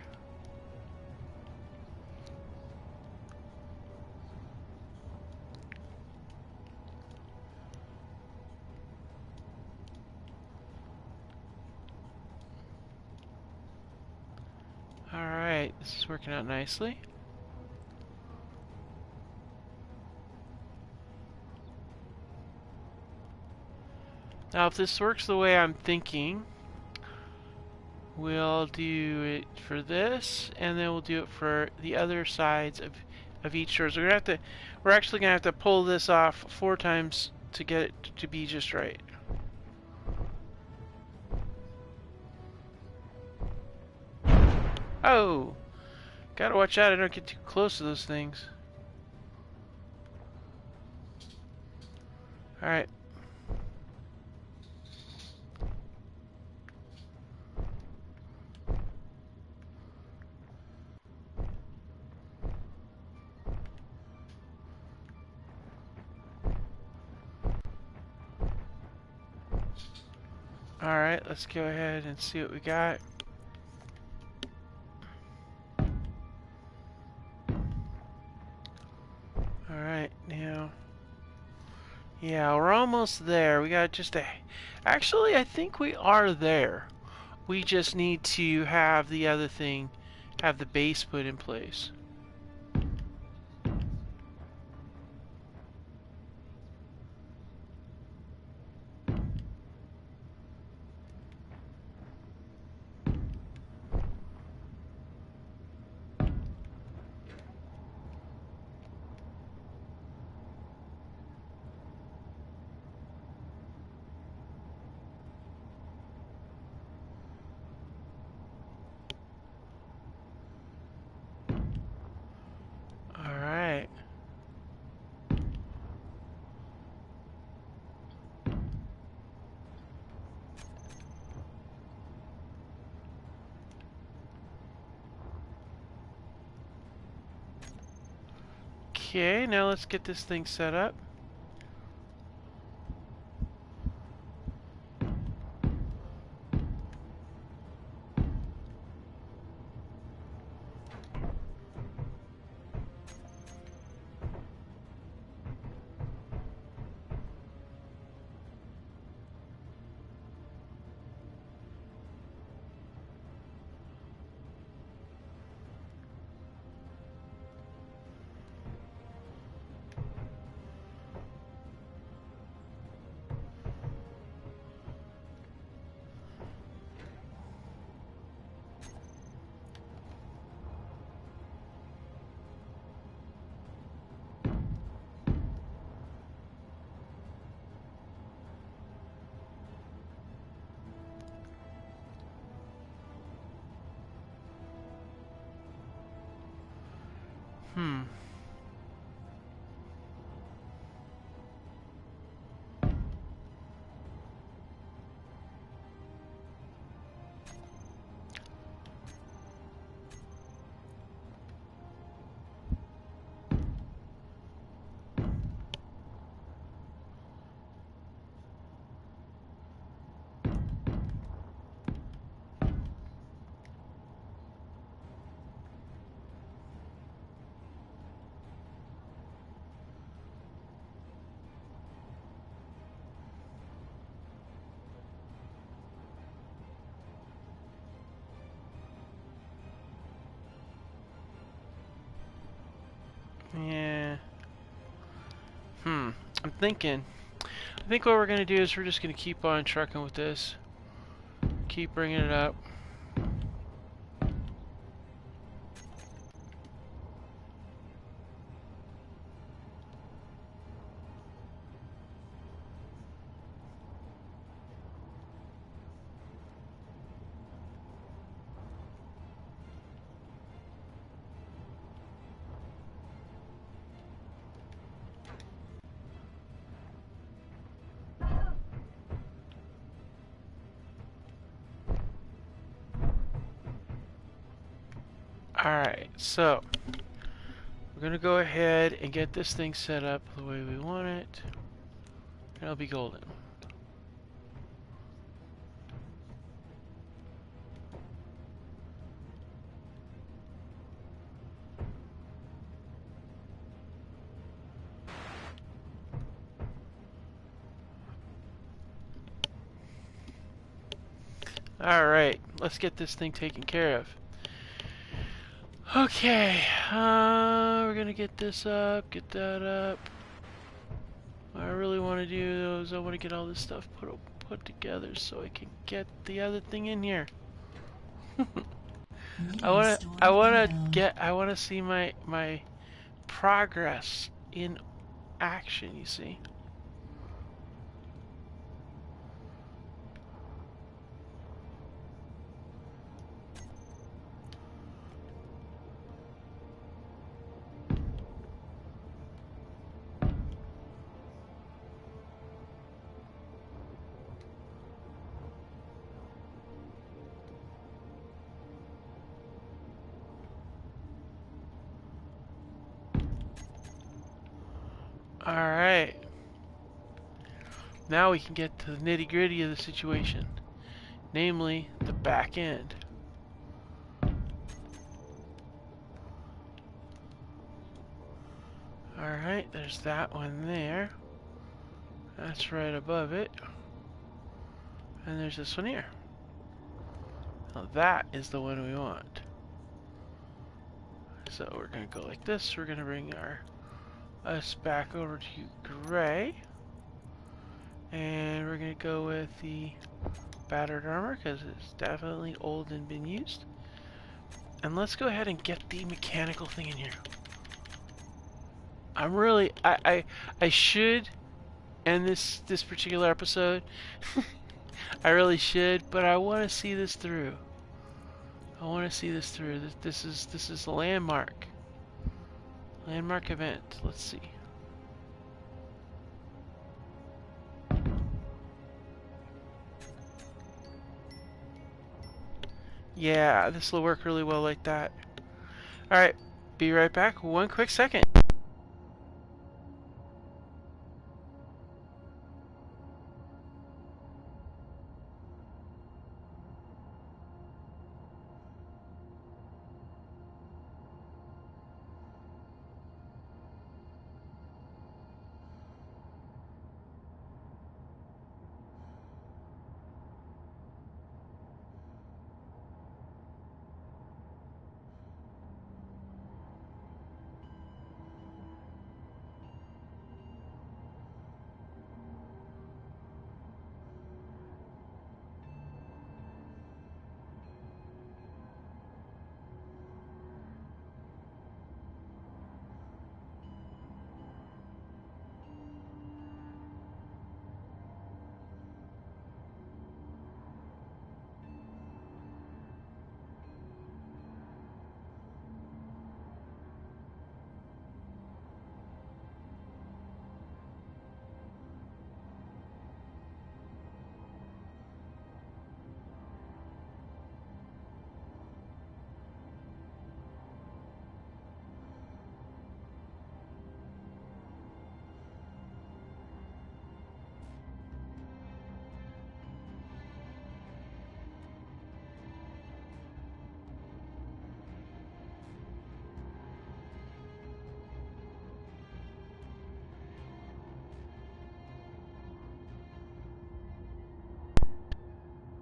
Alright, this is working out nicely. Now if this works the way I'm thinking, we'll do it for this, and then we'll do it for the other sides of each door. So we're actually gonna have to pull this off 4 times to get it to be just right. Oh! Gotta watch out I don't get too close to those things. Alright. Alright, let's go ahead and see what we got. Alright, now... yeah, we're almost there. We got just a... actually, I think we are there. We just need to have the other thing, have the base put in place. Alright. Okay, now let's get this thing set up. Hmm. I think what we're gonna do is we're just gonna keep on trucking with this. Keep bringing it up. Alright, so we're gonna go ahead and get this thing set up the way we want it. And it'll be golden. Alright, let's get this thing taken care of. Okay, we're gonna get this up, get that up. What I really want to do is I want to get all this stuff put together so I can get the other thing in here. I want to see my progress in action, you see. Alright. Now we can get to the nitty-gritty of the situation. Namely, the back end. Alright, there's that one there. That's right above it. And there's this one here. Now that is the one we want. So we're going to go like this. We're going to bring us back over to gray. And we're going to go with the battered armor because it's definitely old and been used. And let's go ahead and get the mechanical thing in here. I'm really, I should end this particular episode. I really should, but I want to see this through. I want to see this through. This is a landmark. Landmark event. Let's see. Yeah, this will work really well like that. Alright, be right back. One quick second.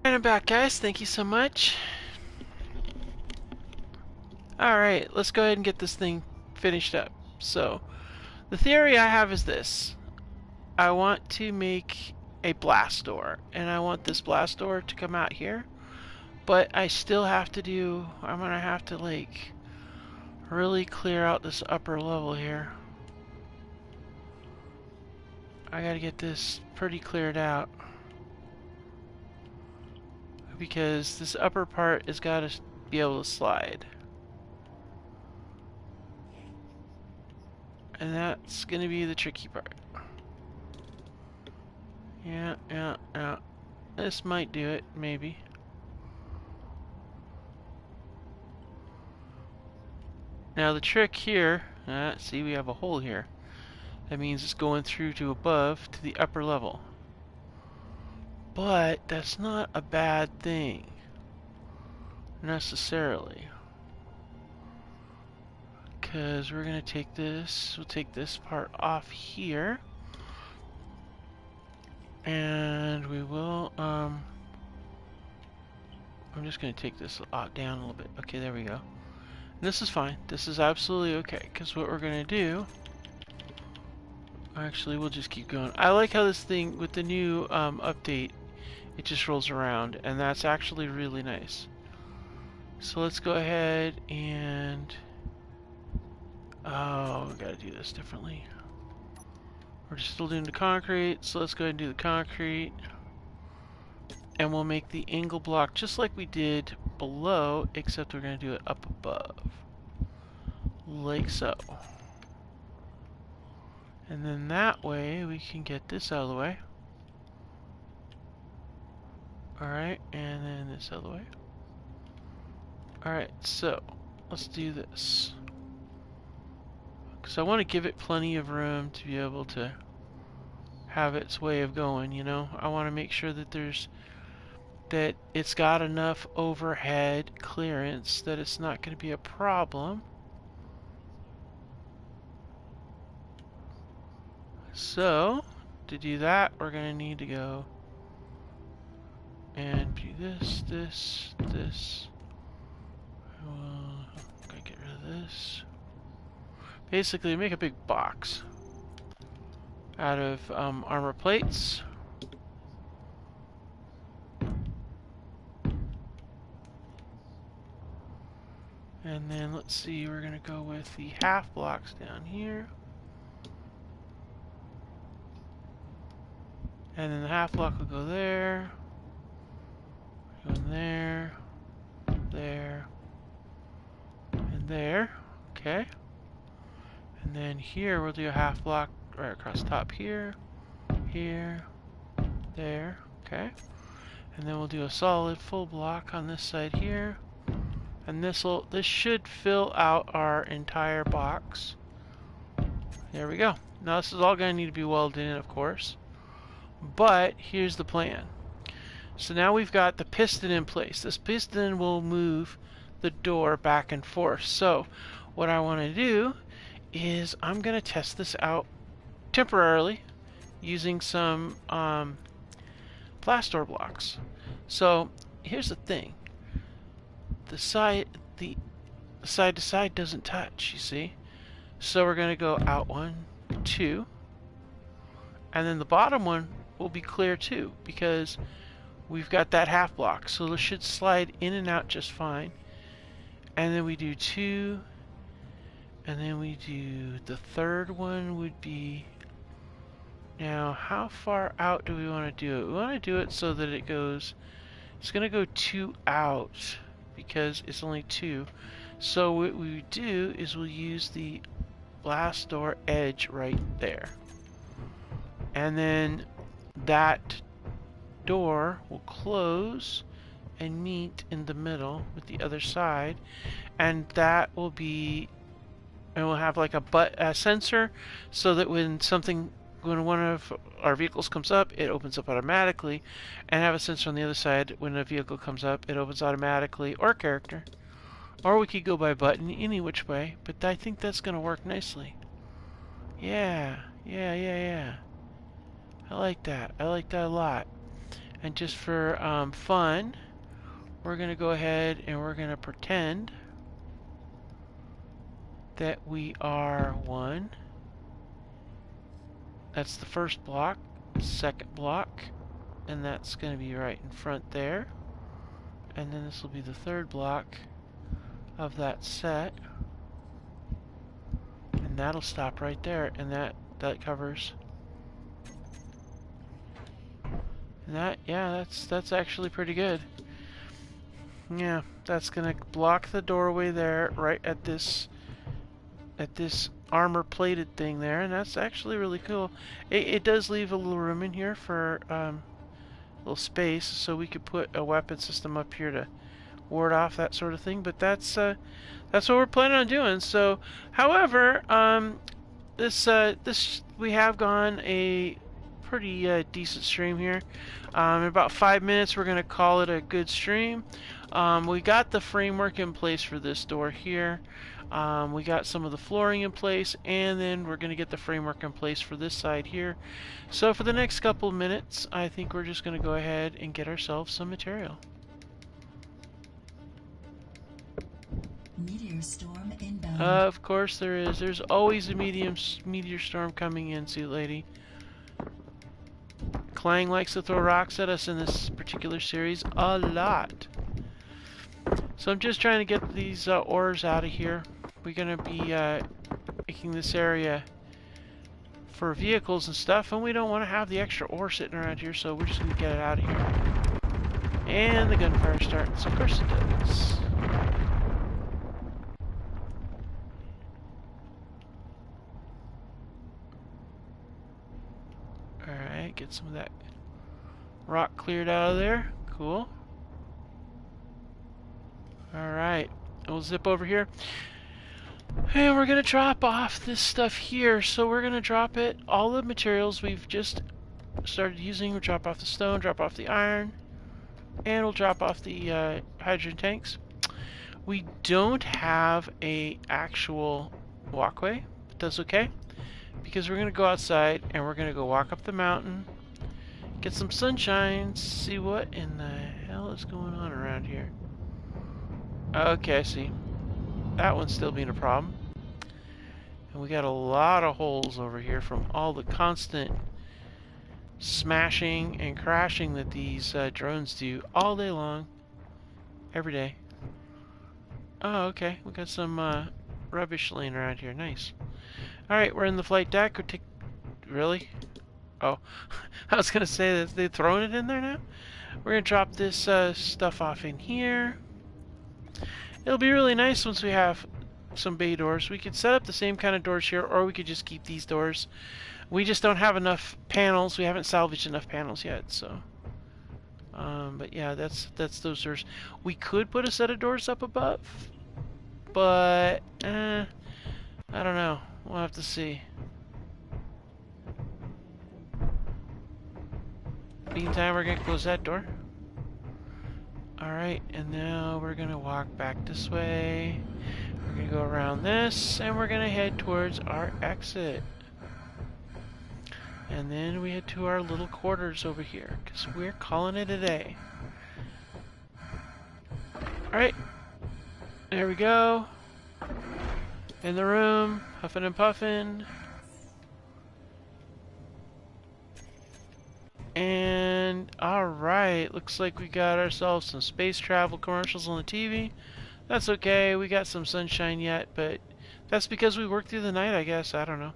And I'm back, guys. Thank you so much. Alright, let's go ahead and get this thing finished up. So, the theory I have is this. I want to make a blast door, and I want this blast door to come out here, but I still have to do, I'm gonna have to like really clear out this upper level here. I gotta get this pretty cleared out, because this upper part has got to be able to slide. And that's gonna be the tricky part. Yeah. This might do it, maybe. Now the trick here, see we have a hole here. That means it's going through to above to the upper level. But that's not a bad thing, necessarily. Because we're gonna take this, we'll take this part off here. And we will, I'm just gonna take this down a little bit. Okay, there we go. And this is fine. This is absolutely okay, because what we're gonna do, actually, we'll just keep going. I like how this thing, with the new update, it just rolls around, and that's actually really nice. So let's go ahead and, oh, we gotta do this differently. We're just still doing the concrete, so let's go ahead and do the concrete. And we'll make the angle block just like we did below, except we're gonna do it up above. Like so. And then that way we can get this out of the way. Alright, and then this out of the way. Alright, so let's do this. Because I want to give it plenty of room to be able to have its way of going, you know? I want to make sure that it's got enough overhead clearance that it's not going to be a problem. So, to do that, we're going to need to go and do this. We'll get rid of this. Basically, make a big box out of armor plates. And then let's see, we're going to go with the half blocks down here. And then the half block will go there, go in there, there, and there. Okay. And then here we'll do a half block right across the top here, here, there. Okay. And then we'll do a solid full block on this side here. And this should fill out our entire box. There we go. Now this is all going to need to be welded in, of course. But here's the plan. So now we've got the piston in place. This piston will move the door back and forth. So what I want to do is I'm going to test this out temporarily using some blast door blocks. So here's the thing. The side to side doesn't touch, you see. So we're going to go out 1, 2, and then the bottom one will be clear too, because we've got that half block, so it should slide in and out just fine. And then we do 2, and then we do the third one would be, now how far out do we want to do it? We want to do it so that it goes, it's going to go 2 out because it's only 2. So what we do is we'll use the blast door edge right there, and then that door will close and meet in the middle with the other side, and that will be, and we'll have like a sensor, so that when one of our vehicles comes up, it opens up automatically, and have a sensor on the other side. When a vehicle comes up, it opens automatically, or character, or we could go by button, any which way. But I think that's going to work nicely. Yeah. I like that. I like that a lot. And just for fun, we're going to go ahead and we're going to pretend that we are 1, That's the first block, second block, and that's going to be right in front there. And then this will be the third block of that set. And that'll stop right there, and that covers. And that, yeah, that's actually pretty good. Yeah, that's gonna block the doorway there, right at this armor-plated thing there, and that's actually really cool. It does leave a little room in here for a little space, so we could put a weapon system up here to ward off that sort of thing. But that's what we're planning on doing. So, however, this we have gone a pretty decent stream here. In about 5 minutes, we're gonna call it a good stream. We got the framework in place for this door here. We got some of the flooring in place, and then we're gonna get the framework in place for this side here. So for the next couple of minutes, I think we're just gonna go ahead and get ourselves some material. Meteor storm inbound. Of course there is. There's always a meteor storm coming in, Suit Lady. Clang likes to throw rocks at us in this particular series a lot. So I'm just trying to get these ores out of here. We're going to be making this area for vehicles and stuff, and we don't want to have the extra ore sitting around here, so we're just going to get it out of here. And the gunfire starts. Of course it does. Alright, get some of that rock cleared out of there. Cool. Alright, we'll zip over here. And we're going to drop off this stuff here. So we're going to drop it, all the materials we've just started using. We'll drop off the stone, drop off the iron, and we'll drop off the hydrogen tanks. We don't have a actual walkway, but that's okay, because we're going to go outside and we're going to go walk up the mountain, get some sunshine, see what in the hell is going on around here. Okay, I see. That one's still being a problem. And we got a lot of holes over here from all the constant smashing and crashing that these drones do all day long, every day. Oh, okay. We got some rubbish laying around here. Nice. Alright, we're in the flight deck. Really? Oh, I was gonna say that they've thrown it in there now. We're gonna drop this stuff off in here. It'll be really nice once we have some bay doors. We could set up the same kind of doors here, or we could just keep these doors. We just don't have enough panels. We haven't salvaged enough panels yet, so. But yeah, that's those doors. We could put a set of doors up above, but I don't know. We'll have to see. Meantime, we're gonna close that door. Alright, and now we're gonna walk back this way. We're gonna go around this, and we're gonna head towards our exit. And then we head to our little quarters over here, because we're calling it a day. Alright, there we go. In the room, huffing and puffing. And alright, looks like we got ourselves some space travel commercials on the TV. That's okay, we got some sunshine yet, but that's because we worked through the night, I guess. I don't know.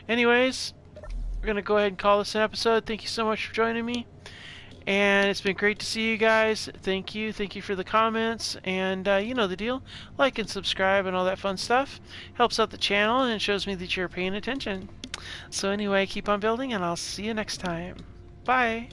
Anyways, we're gonna go ahead and call this an episode. Thank you so much for joining me. And it's been great to see you guys. Thank you for the comments. And you know the deal. Like and subscribe and all that fun stuff. Helps out the channel and it shows me that you're paying attention. So anyway, keep on building and I'll see you next time. Bye.